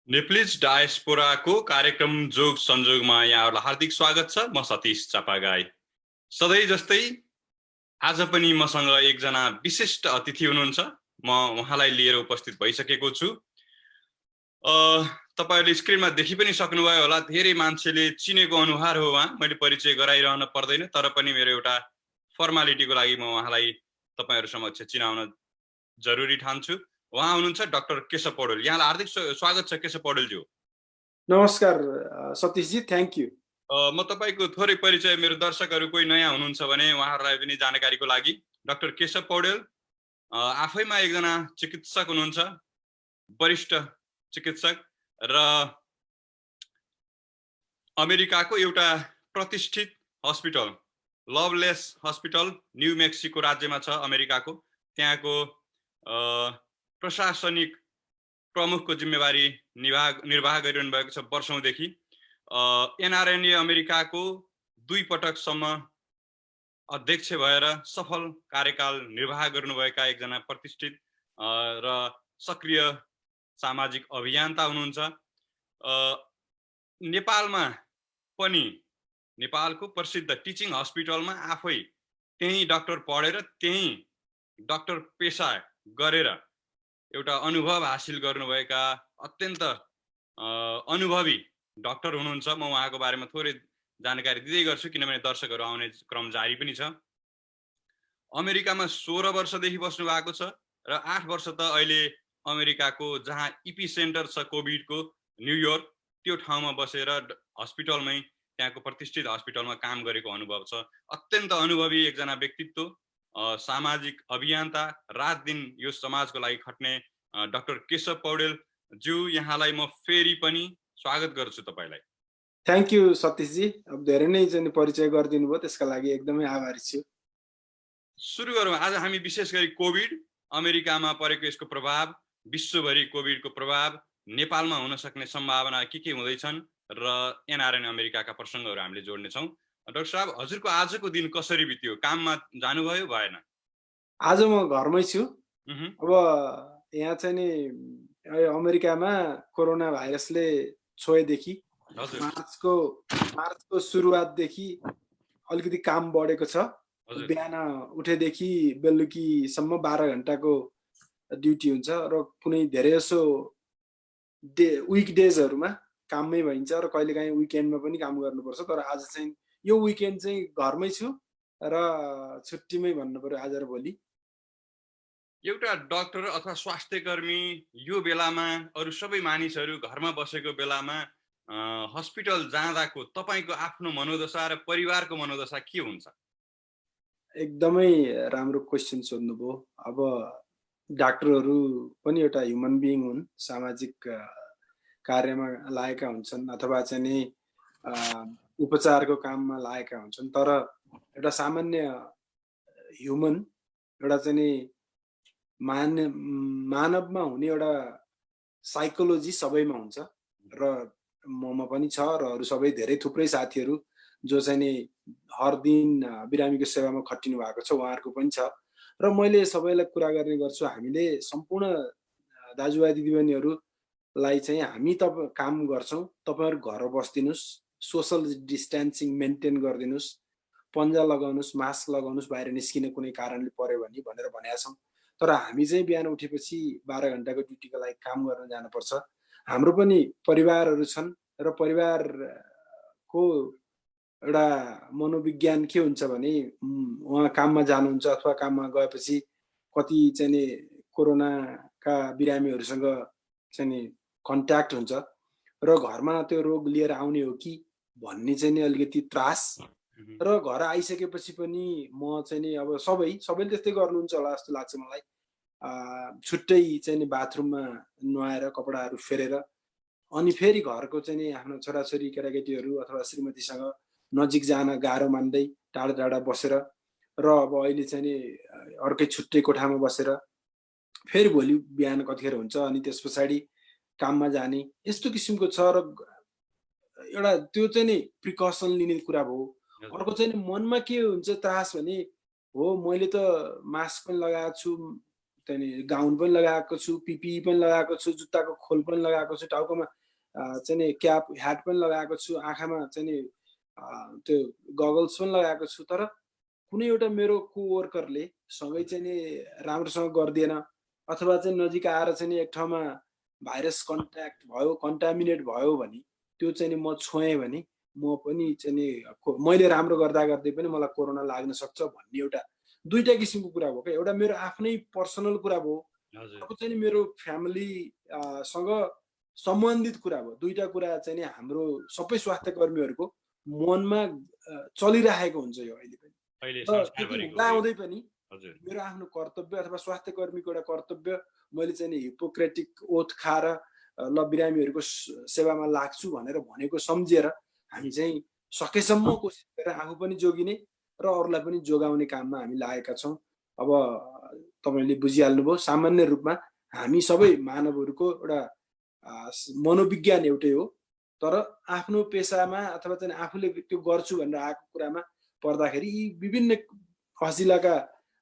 Nepalese डायस्पोराको कार्यक्रम जोग संजोगमा यहाँहरूलाई हार्दिक स्वागत छ। म सतीश चापागाई। सधैँ जस्तै आज पनि मसँग एकजना विशिष्ट अतिथि हुनुहुन्छ। म उहाँलाई लिएर उपस्थित भइसकेको छु। तपाईहरुले स्क्रिनमा देखि पनि सक्नुभयो होला, धेरै मान्छेले चिनेको अनुहार हो उहाँ। मैले परिचय गराइरहन पर्दैन, तर पनि मेरो एउटा फर्मालिटीको लागि म उहाँलाई तपाईहरु समक्ष चिनाउन जरुरी ठान्छु। उहाँ हुनुहुन्छ डाक्टर केशव पौडेल। यहाँलाई हार्दिक स्वागत छ केशव पौडेलज्यू। नमस्कार सतीशजी, थ्याङ्क यू। म तपाईको थोरै परिचय मेरो दर्शकहरु कोही नयाँ हुनुहुन्छ भने उहाँहरुलाई पनि जानकारीको लागि, डाक्टर केशव पौडेल आफैमा एकजना चिकित्सक हुनुहुन्छ, वरिष्ठ चिकित्सक र अमेरिकाको एउटा प्रतिष्ठित हस्पिटल लभलेस हस्पिटल न्यू मेक्सिको राज्यमा छ अमेरिकाको। त्यहाँको प्रशासनिक प्रमुखको जिम्मेवारी निर्वाह गरिरहनु भएको छ वर्षौंदेखि। एनआरएनए अमेरिकाको 2 पटकसम्म अध्यक्ष भएर सफल कार्यकाल निर्वाह गर्नुभएका एकजना प्रतिष्ठित र सक्रिय सामाजिक अभियन्ता हुनुहुन्छ। नेपालमा पनि नेपालको प्रसिद्ध टिचिङ हस्पिटलमा आफै त्यही डाक्टर पढेर त्यही डाक्टर पेशा गरेर एउटा अनुभव हासिल गर्नुभएका अत्यन्त अनुभवी डाक्टर हुनुहुन्छ। म उहाँको बारेमा थोरै जानकारी दिँदै गर्छु किनभने दर्शकहरु आउने क्रम जारी पनि छ। अमेरिकामा 16 वर्षदेखि बस्नु भएको छ र 8 वर्ष त अहिले अमेरिकाको जहाँ इपी सेन्टर छ कोभिडको न्यूयोर्क, त्यो ठाउँमा बसेर हस्पिटलमै त्यहाँको प्रतिष्ठित हस्पिटलमा काम गरेको अनुभव छ। अत्यन्त अनुभवी एकजना व्यक्तित्व, सामाजिक अभियन्ता, रात दिन यो समाजको लागि खट्ने डाक्टर केशव पौडेल ज्यू, यहाँलाई म फेरि पनि स्वागत गर्छु तपाईलाई। थ्याङ्क यू सतीशजी, अब धेरै नै चाहिँ परिचय गरिदिनु भयो, त्यसका लागि एकदमै आभारी छु। सुरु गरौँ। आज हामी विशेष गरी कोभिड, अमेरिकामा परेको यसको प्रभाव, विश्वभरि कोभिडको प्रभाव, नेपालमा हुन सक्ने सम्भावना के हुँदैछन् र एनआरएन अमेरिकाका प्रसङ्गहरू हामीले जोड्ने छौँ। डाक्टर साहब, हजुरको आजको दिन कसरी बित्यो? काममा जानुभयो भएन? आज म घरमै छु। अब यहाँ चाहिँ नि अमेरिकामा कोरोना भाइरसले छोएदेखि मार्चको सुरुवातदेखि अलिकति काम बढेको छ। बिहान उठेदेखि बेलुकीसम्म 12 घण्टाको ड्युटी हुन्छ र कुनै धेरै जसो विक डेजहरुमा काममै भइन्छ र कहिलेकाहीँ विकेन्डमा पनि काम गर्नुपर्छ। तर आज चाहिँ यो विकेन्ड चाहिँ घरमै छु र छुट्टीमै भन्नु पर्यो आज र भोलि। एउटा डाक्टर अथवा स्वास्थ्यकर्मी यो बेलामा अरु सबै मानिसहरू घरमा बसेको बेलामा हस्पिटल जाँदाको तपाईको आफ्नो मनोदशा र परिवारको मनोदशा के हुन्छ? एकदमै राम्रो क्वेशन सोध्नुभयो। अब डाक्टरहरू पनि एउटा ह्युमन बिइङ हुन्, सामाजिक कार्यमा लागेका हुन्छन् अथवा चाहिँ नि उपचारको काममा लागेका हुन्छन्। तर एउटा सामान्य ह्युमन, एउटा चाहिँ नि मानवमा हुने एउटा साइकोलोजी सबैमा हुन्छ र ममा पनि छ र अरु सबै धेरै थुप्रै साथीहरू जो चाहिँ नि हर दिन बिरामीको सेवामा खटिनु भएको छ, उहाँहरुको पनि छ। र मैले सबैलाई कुरा गर्ने गर्छु, हामीले सम्पूर्ण दाजुभाइ दिदीबहिनीहरुलाई चाहिँ हामी काम गर्छौं, तपाईहरु घर बस्दिनुस्, सोशल डिस्टेन्सिङ मेन्टेन गर्दिनुस्, पन्जा लगाउनुस्, मास्क लगाउनुस्, बाहिर निस्किन कुनै कारणले पर्यो भने भनेर भनेका छौं। तर हामी चाहिँ बिहान उठेपछि 12 घण्टाको ड्युटीको लागि काम गर्न जानुपर्छ। हाम्रो पनि परिवारहरू छन् र परिवारको एउटा मनोविज्ञान के हुन्छ भने उहाँ काममा जानुहुन्छ अथवा काममा गएपछि कति चाहिँ नि कोरोनाका बिरामीहरूसँग चाहिँ नि कन्ट्याक्ट हुन्छ र घरमा त्यो रोग लिएर आउने हो कि भन्ने चाहिँ नि अलिकति त्रास। र घर आइसकेपछि पनि म चाहिँ नि अब सबैले त्यस्तै गर्नुहुन्छ होला जस्तो लाग्छ मलाई। छुट्टै चाहिँ नि बाथरुममा नुहाएर कपडाहरू फेरेर अनि फेरि घरको चाहिँ नि आफ्नो छोराछोरी केटाकेटीहरू अथवा श्रीमतीसँग नजिक जान गाह्रो मान्दै टाढा टाढा बसेर र अब अहिले चाहिँ नि अर्कै छुट्टै कोठामा बसेर फेरि भोलि बिहान कतिखेर हुन्छ अनि त्यस पछाडि काममा जाने, यस्तो किसिमको छ। र एउटा त्यो चाहिँ नि प्रिकसन लिने कुरा भयो। अर्को चाहिँ नि मनमा के हुन्छ त्रास भने, हो मैले त मास्क पनि लगाएको छु, चाहिँ गाउन पनि लगाएको छु, पिपिई पनि लगाएको छु, जुत्ताको खोल पनि लगाएको छु, टाउकोमा चाहिँ नि क्याप ह्याट पनि लगाएको छु, आँखामा चाहिँ नि त्यो गगल्स पनि लगाएको छु। तर कुनै एउटा मेरो कोवर्करले सँगै चाहिँ नि राम्रोसँग गरिदिएन अथवा चाहिँ नजिक आएर चाहिँ नि एक ठाउँमा भाइरस कन्ट्याक्ट भयो, कन्टामिनेट भयो भने त्यो चाहिँ नि म छोएँ भने म पनि चाहिँ नि मैले राम्रो गर्दै पनि मलाई कोरोना लाग्न सक्छ भन्ने एउटा दुईटा किसिमको कुरा भयो क्या। एउटा मेरो आफ्नै पर्सनल कुरा भयो, अर्को चाहिँ नि मेरो फ्यामिली सँग सम्बन्धित कुरा भयो। दुईटा कुरा चाहिँ नि हाम्रो सबै स्वास्थ्य कर्मीहरूको मनमा चलिरहेको हुन्छ यो अहिले पनि। त्यति हुँदाहुँदै पनि मेरो आफ्नो कर्तव्य अथवा स्वास्थ्य कर्मीको एउटा कर्तव्य मैले चाहिँ नि हिपोक्रेटिक ओथ खाएर ल बिरामीहरूको सेवामा लाग्छु भनेर भनेको सम्झिएर हामी चाहिँ सकेसम्म कोसिस गरेर आफू पनि जोगिने र अरूलाई पनि जोगाउने काममा हामी लागेका छौँ। अब तपाईँले बुझिहाल्नुभयो, सामान्य रूपमा हामी सबै मानवहरूको एउटा मनोविज्ञान एउटै हो, तर आफ्नो पेसामा अथवा चाहिँ आफूले त्यो गर्छु भनेर आएको कुरामा पर्दाखेरि यी विभिन्न फसिलाका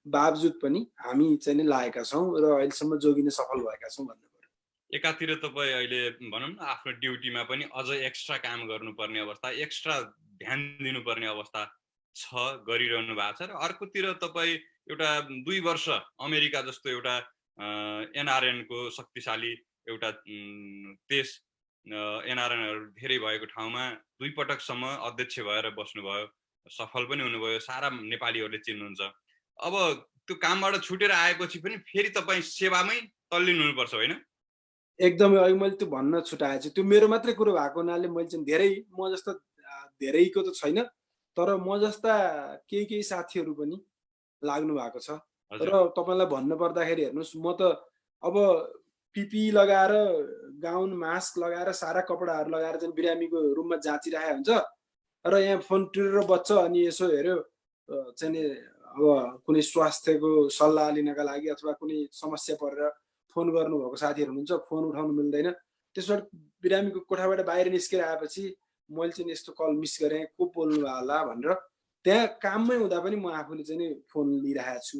बावजुद पनि हामी चाहिँ नि लागेका छौँ र अहिलेसम्म जोगिन सफल भएका छौँ भन्नु पर्यो। एकातिर तपाईँ अहिले भनौँ न आफ्नो ड्युटीमा पनि अझ एक्स्ट्रा काम गर्नुपर्ने अवस्था, एक्स्ट्रा ध्यान दिनुपर्ने अवस्था छ, गरिरहनु भएको छ, र अर्कोतिर तपाईँ एउटा 2 वर्ष अमेरिका जस्तो एउटा एनआरएनको शक्तिशाली एउटा देश, एनआरएनहरू धेरै भएको ठाउँमा 2 पटकसम्म अध्यक्ष भएर बस्नुभयो, सफल पनि हुनुभयो, सारा नेपालीहरूले चिन्नुहुन्छ। अब त्यो कामबाट छुटेर आएपछि पनि फेरि तपाईँ सेवामै तल्लीन हुनुपर्छ होइन? एकदमै अघि मैले त्यो भन्न छुटाएछु, त्यो मेरो मात्रै कुरो भएको हुनाले मैले चाहिँ धेरै म जस्तो धेरैको त छैन, तर म जस्ता केही साथीहरू पनि लाग्नु भएको छ। र तपाईँलाई भन्नु पर्दाखेरि हेर्नुहोस्, म त अब पिपी लगाएर गाउन मास्क लगाएर सारा कपडाहरू लगाएर चाहिँ बिरामीको रुममा जाँचिरहेको हुन्छ र यहाँ फोन टिरेर बज्छ अनि यसो हेऱ्यो चाहिँ नि अब कुनै स्वास्थ्यको सल्लाह लिनका लागि अथवा कुनै समस्या परेर फोन गर्नुभएको साथीहरू हुनुहुन्छ, फोन उठाउनु मिल्दैन। त्यसबाट बिरामीको कोठाबाट बाहिर निस्केर आएपछि मैले चाहिँ यस्तो कल मिस गरेँ, को बोल्नु भयो होला भनेर त्यहाँ काममै हुँदा पनि म आफूले चाहिँ नि फोन लिइरहेको छु।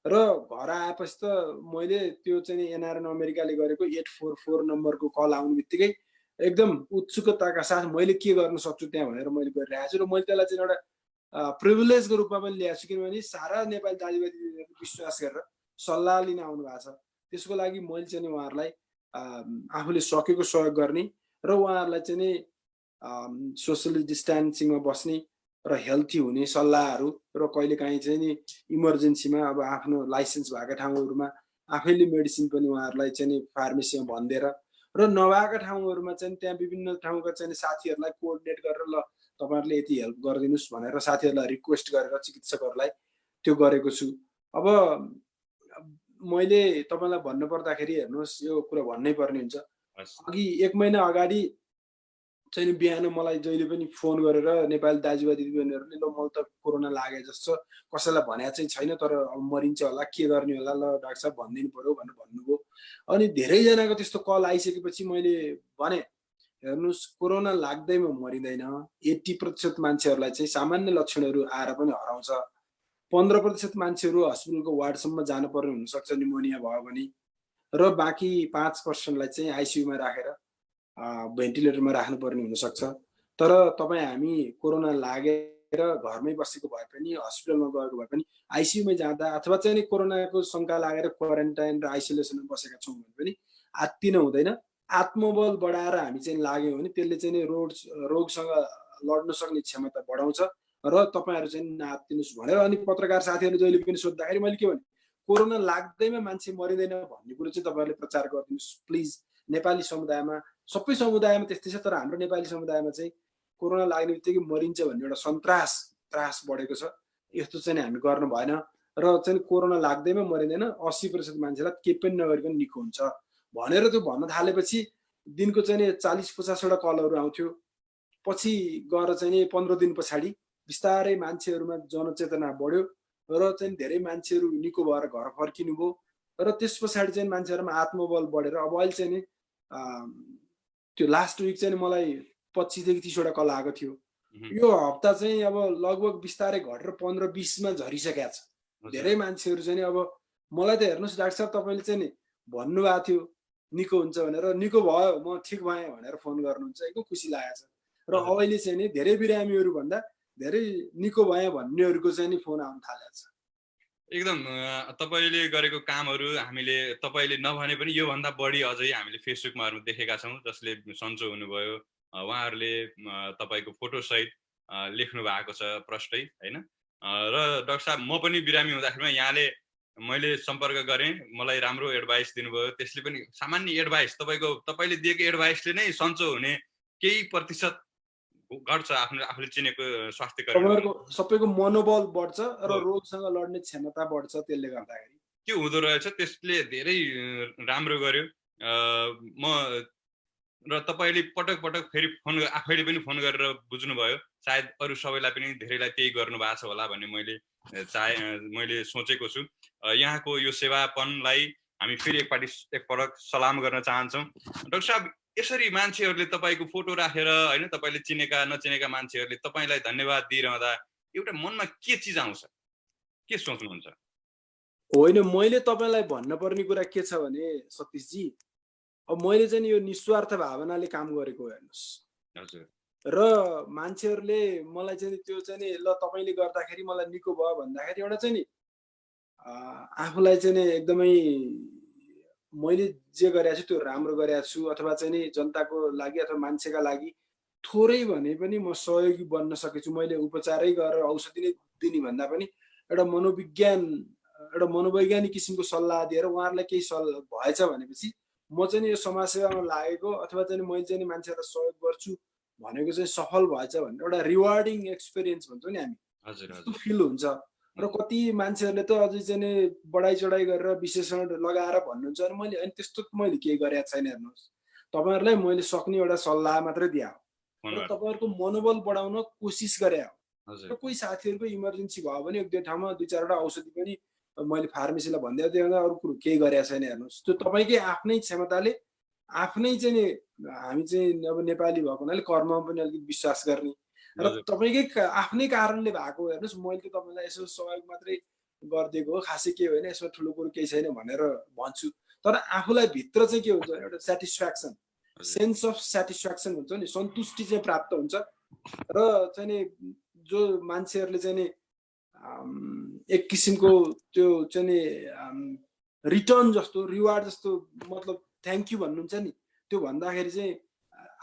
र घर आएपछि त मैले त्यो चाहिँ एनआरएन अमेरिकाले गरेको 844 नम्बरको कल आउने बित्तिकै एकदम उत्सुकताका साथ मैले के गर्न सक्छु त्यहाँ भनेर मैले गरिरहेको छु। र मैले त्यसलाई चाहिँ एउटा प्रिभिलेजको रूपमा पनि ल्याएको छु, किनभने सारा नेपाली दाजुभाइ विश्वास गरेर सल्लाह लिन आउनु भएको छ। त्यसको लागि मैले चाहिँ उहाँहरूलाई आफूले सकेको सहयोग गर्ने र उहाँहरूलाई चाहिँ नि सोसियल डिस्टेन्सिङमा बस्ने र हेल्थी हुने सल्लाहहरू र कहिलेकाहीँ चाहिँ नि इमर्जेन्सीमा अब आफ्नो लाइसेन्स भएका ठाउँहरूमा आफैले मेडिसिन पनि उहाँहरूलाई चाहिँ नि फार्मेसीमा भनिदिएर र नभएका ठाउँहरूमा चाहिँ त्यहाँ विभिन्न ठाउँका चाहिँ साथीहरूलाई कोअर्डिनेट गरेर ल तपाईँहरूले यति हेल्प गरिदिनुहोस् भनेर साथीहरूलाई रिक्वेस्ट गरेर चिकित्सकहरूलाई त्यो गरेको छु। अब मैले तपाईँलाई भन्नु पर्दाखेरि हेर्नुहोस्, यो कुरा भन्नै पर्ने हुन्छ। अघि 1 महिना अगाडि चाहिँ बिहान मलाई जहिले पनि फोन गरेर नेपाली दाजुभाइ दिदीबहिनीहरूले ल मलाई त कोरोना लागे जस्तो कसैलाई भनेको चाहिँ छैन, तर अब मरिन्छ होला, के गर्ने होला, ल डाक्टर साहब भनिदिनु पर्यो भनेर भन्नुभयो। अनि धेरैजनाको त्यस्तो कल आइसकेपछि मैले भने हेर्नुहोस्, कोरोना लाग्दैमा मरिँदैन। 80% मान्छेहरूलाई चाहिँ सामान्य लक्षणहरू आएर पनि हराउँछ। 15% मान्छेहरू हस्पिटलको वार्डसम्म जानुपर्ने हुनसक्छ निमोनिया भयो भने, र बाँकी 5%लाई चाहिँ आइसियुमा राखेर भेन्टिलेटरमा राख्नुपर्ने हुनसक्छ। तर तपाईँ हामी कोरोना लागेर घरमै बसेको भए पनि, हस्पिटलमा गएको भए पनि, आइसियुमै जाँदा अथवा चाहिँ नि कोरोनाको शङ्का लागेर क्वारेन्टाइन र आइसोलेसनमा बसेका छौँ भने पनि आत्तिन हुँदैन। आत्मबल बढाएर हामी चाहिँ लाग्यौँ भने त्यसले चाहिँ नि रोगसँग लड्न सक्ने क्षमता बढाउँछ र तपाईँहरू चाहिँ नआत्तिनुहोस् भनेर। अनि पत्रकार साथीहरूले जहिले पनि सोद्धाखेरि मैले के भने, कोरोना लाग्दैमा मान्छे मरिँदैन भन्ने कुरो चाहिँ तपाईँहरूले प्रचार गरिदिनुहोस् प्लिज। नेपाली समुदायमा, सबै समुदायमा त्यस्तै छ, तर हाम्रो नेपाली समुदायमा चाहिँ कोरोना लाग्ने बित्तिकै मरिन्छ भन्ने एउटा त्रास बढेको छ। यस्तो चाहिँ हामी गर्नु भएन र चाहिँ कोरोना लाग्दैमा मरिँदैन, 80% मान्छेलाई केही पनि नगरिकन निको हुन्छ भनेर त्यो भन्न थालेपछि दिनको चाहिँ 40-50वटा कलहरू आउँथ्यो। पछि गएर चाहिँ 15 दिन पछाडि बिस्तारै मान्छेहरूमा जनचेतना बढ्यो र चाहिँ धेरै मान्छेहरू निको भएर घर फर्किनुभयो र त्यस पछाडि चाहिँ मान्छेहरूमा आत्मबल बढेर अब अहिले चाहिँ नि त्यो लास्ट विक चाहिँ मलाई 25 देखि 30वटा कल आएको थियो। यो हप्ता चाहिँ अब लगभग बिस्तारै घटेर 15-20मा झरिसकेको छ। धेरै मान्छेहरू चाहिँ अब मलाई त हेर्नुहोस् डाक्टर साहब तपाईँले चाहिँ नि भन्नुभएको थियो निको हुन्छ भनेर, निको भयो म ठिक भएँ भनेर फोन गर्नुहुन्छ, एकदम खुसी लागेको छ। र अहिले चाहिँ नि धेरै बिरामीहरू भन्दा धेरै निको भएँ भन्नेहरूको चाहिँ नि फोन आउन थालेको छ। एकदम तपाईँले गरेको कामहरू हामीले तपाईँले नभने पनि योभन्दा बढी अझै हामीले फेसबुकमा देखेका छौँ, जसले सन्चो हुनुभयो। उहाँहरूले तपाईँको फोटोसहित लेख्नु भएको छ प्रष्टै होइन। र डाक्टर साहब म पनि बिरामी हुँदाखेरिमा यहाँले मैले सम्पर्क गरेँ, मलाई राम्रो एडभाइस दिनुभयो। त्यसले पनि सामान्य एडभाइस तपाईँले दिएको एडभाइसले नै सन्चो हुने केही प्रतिशत गर्छ आफूले चिनेको स्वास्थ्य कर्मी। तपाईँहरूको सबैको मनोबल बढ्छ र रोगसँग लड्ने क्षमता बढ्छ त्यसले गर्दाखेरि। के हुँदो रहेछ त्यसले धेरै राम्रो गर्यो। म र तपाईँले पटक पटक फेरि फोन आफैले पनि फोन गरेर बुझ्नुभयो, सायद अरू सबैलाई पनि धेरैलाई त्यही गर्नु भएको छ होला भन्ने मैले सोचेको छु। यहाँको यो सेवापनलाई हामी फेरि एकपटक सलाम गर्न चाहन्छौँ। डाक्टर साहब, यसरी मान्छेहरूले तपाईँको फोटो राखेर होइन, तपाईँले चिनेका नचिनेका मान्छेहरूले तपाईँलाई धन्यवाद दिइरहँदा एउटा मनमा के चिज आउँछ, के सोच्नुहुन्छ? होइन, मैले तपाईँलाई भन्न पर्ने कुरा के छ भने सतीशजी, अब मैले चाहिँ यो निस्वार्थ भावनाले काम गरेको हेर्नुहोस्। हजुर। र मान्छेहरूले मलाई चाहिँ त्यो चाहिँ नि ल तपाईँले गर्दाखेरि मलाई निको भयो भन्दाखेरि एउटा चाहिँ नि आफूलाई चाहिँ नि एकदमै मैले जे गरेको छु त्यो राम्रो गरेको छु, अथवा चाहिँ नि जनताको लागि अथवा मान्छेका लागि थोरै भने पनि म सहयोगी बन्न सकेछु। मैले उपचारै गरेर औषधि नै दिने भन्दा पनि एउटा मनोवैज्ञानिक किसिमको सल्लाह दिएर उहाँहरूलाई केही भएछ भनेपछि म चाहिँ यो समाजसेवामा लागेको अथवा चाहिँ मैले चाहिँ मान्छेहरूलाई सहयोग गर्छु भनेको चाहिँ सफल भएछ भनेर एउटा रिवार्डिङ एक्सपिरियन्स भन्छौँ नि हामी, त्यस्तो फिल हुन्छ। र कति मान्छेहरूले त अझै चाहिँ बढाइ चढाइ गरेर विशेषण लगाएर भन्नुहुन्छ, अनि मैले अनि त्यस्तो मैले केही गरेको छैन। हेर्नुहोस्, तपाईँहरूलाई मैले सक्ने एउटा सल्लाह मात्रै दिए हो र तपाईँहरूको मनोबल बढाउन कोसिस गरे हो। र कोही साथीहरूको इमर्जेन्सी भयो भने एक दुई ठाउँमा दुई चारवटा औषधि पनि मैले फार्मेसीलाई भन्दै थियो, अरू कुरो केही गरेको छैन। हेर्नुहोस्, त्यो तपाईँकै आफ्नै क्षमताले आफ्नै चाहिँ नि हामी चाहिँ अब नेपाली भएको हुनाले कर्ममा पनि अलिकति विश्वास गर्ने र तपाईँकै आफ्नै कारणले भएको। हेर्नुहोस्, मैले त तपाईँलाई यसो सहयोग मात्रै गरिदिएको हो, खासै के होइन, यसमा ठुलो कुरो केही छैन भनेर भन्छु। तर आफूलाई भित्र चाहिँ के हुन्छ, एउटा सेटिस्फ्याक्सन, सेन्स अफ सेटिस्फ्याक्सन हुन्छ नि, सन्तुष्टि चाहिँ प्राप्त हुन्छ। र चाहिँ नि जो मान्छेहरूले चाहिँ नि एक किसिमको त्यो चाहिँ नि रिटर्न जस्तो, रिवार्ड जस्तो, मतलब थ्याङ्क यू भन्नुहुन्छ नि, त्यो भन्दाखेरि चाहिँ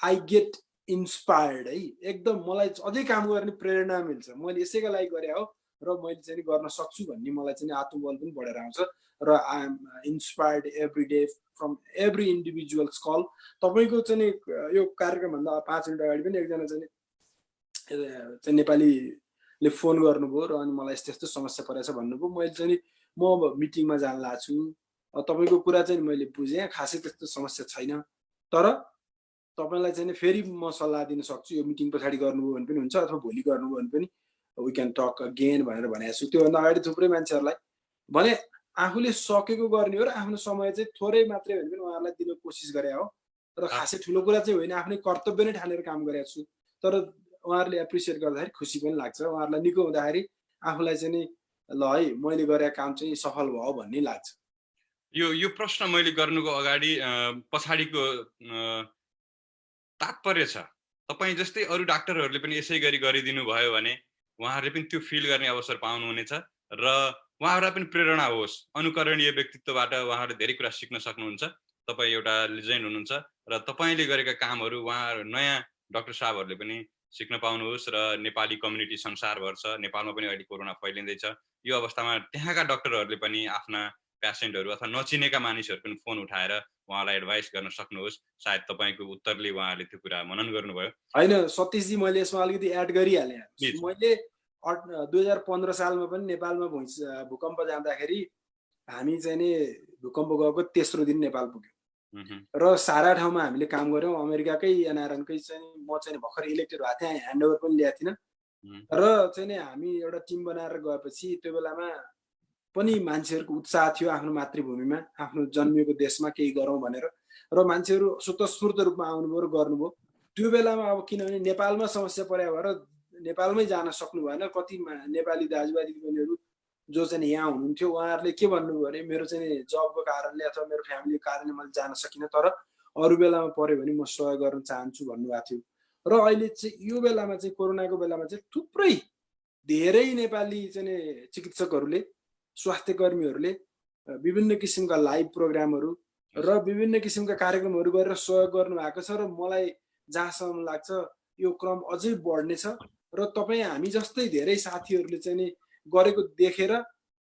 आई गेट इन्सपायर्ड है। एकदम मलाई अझै काम गर्ने प्रेरणा मिल्छ। मैले यसैका लागि गरे हो र मैले चाहिँ गर्न सक्छु भन्ने मलाई चाहिँ आत्मबल पनि बढेर आउँछ। र I am inspired every day from every individuals कल। तपाईँको चाहिँ यो कार्यक्रमभन्दा 5 मिनट अगाडि पनि एकजना चाहिँ नेपालीले फोन गर्नुभयो र अनि मलाई यस्तो यस्तो समस्या परेछ भन्नुभयो। मैले चाहिँ म अब मिटिङमा जान लाग्छु छु, तपाईँको कुरा चाहिँ मैले बुझेँ, खासै त्यस्तो समस्या छैन, तर तपाईँलाई चाहिँ फेरि म सल्लाह दिन सक्छु, यो मिटिङ पछाडि गर्नुभयो भने पनि हुन्छ अथवा भोलि गर्नुभयो भने पनि वी क्यान टक अगेन भनेर भनेको छु। त्योभन्दा अगाडि थुप्रै मान्छेहरूलाई भने आफूले सकेको गर्ने हो र आफ्नो समय चाहिँ थोरै मात्रै भने पनि उहाँहरूलाई दिन कोसिस गरे हो। र खासै ठुलो कुरा चाहिँ होइन, आफ्नै कर्तव्य नै ठानेर काम गरेको छु। तर उहाँहरूले एप्रिसिएट गर्दाखेरि खुसी पनि लाग्छ। उहाँहरूलाई निको हुँदाखेरि आफूलाई चाहिँ नि ल है मैले गरेको काम चाहिँ सफल भयो भन्ने लाग्छ। यो प्रश्न मैले गर्नुको अगाडि पछाडिको तात्पर्य छ, तपाईँ जस्तै अरू डाक्टरहरूले पनि यसै गरी गरिदिनु भयो भने उहाँहरूले पनि त्यो फिल गर्ने अवसर पाउनुहुनेछ र उहाँहरूलाई पनि प्रेरणा होस्। अनुकरणीय व्यक्तित्वबाट उहाँहरूले धेरै कुरा सिक्न सक्नुहुन्छ। तपाईँ एउटा लिजेन्ड हुनुहुन्छ र तपाईँले गरेका कामहरू उहाँ नयाँ डाक्टर साहबहरूले पनि सिक्न पाउनुहोस्। र नेपाली कम्युनिटी संसारभर छ, नेपालमा पनि अहिले कोरोना फैलिँदैछ। यो अवस्थामा त्यहाँका डाक्टरहरूले पनि आफ्ना पेसेन्टहरू अथवा नचिनेका मानिसहरू पनि फोन उठाएर उहाँलाई एडभाइस गर्न सक्नुहोस्। सायद तपाईँको उत्तरले उहाँहरूले त्यो कुरा मनन गर्नुभयो। होइन सतीशजी, मैले यसमा अलिकति एड गरिहालेँ। मैले 2015 सालमा पनि नेपालमा भूकम्प जाँदाखेरि हामी चाहिँ नि भूकम्प गएको तेस्रो दिन नेपाल पुग्यौँ र सारा ठाउँमा हामीले काम गऱ्यौँ। अमेरिकाकै एनआरएनकै चाहिँ म चाहिँ भर्खर इलेक्टेड भएको थिएँ, ह्यान्डओभर पनि ल्याएको थिइनँ। र चाहिँ नि हामी एउटा टिम बनाएर गएपछि त्यो बेलामा पनि मान्छेहरूको उत्साह थियो आफ्नो मातृभूमिमा, आफ्नो जन्मिएको देशमा केही गरौँ भनेर। र मान्छेहरू स्वतस्फूर्त रूपमा आउनुभयो र गर्नुभयो। त्यो बेलामा अब किनभने नेपालमा समस्या पर्या भएर नेपालमै जान सक्नु भएन। कति नेपाली दाजुभाइ दिदीबहिनीहरू जो चाहिँ यहाँ हुनुहुन्थ्यो उहाँहरूले के भन्नुभयो भने मेरो चाहिँ जबको कारणले अथवा मेरो फ्यामिलीको कारणले मैले जान सकिनँ, तर अरू बेलामा पर्यो भने म सहयोग गर्न चाहन्छु भन्नुभएको थियो। र अहिले चाहिँ यो बेलामा चाहिँ कोरोनाको बेलामा चाहिँ थुप्रै धेरै नेपाली चाहिँ चिकित्सकहरूले, स्वास्थ्य कर्मीहरूले विभिन्न किसिमका लाइभ प्रोग्रामहरू र विभिन्न किसिमका कार्यक्रमहरू गरेर सहयोग गर्नुभएको छ। र मलाई जहाँसम्म लाग्छ यो क्रम अझै बढ्नेछ र तपाईँ हामी जस्तै धेरै साथीहरूले चाहिँ नि गरेको देखेर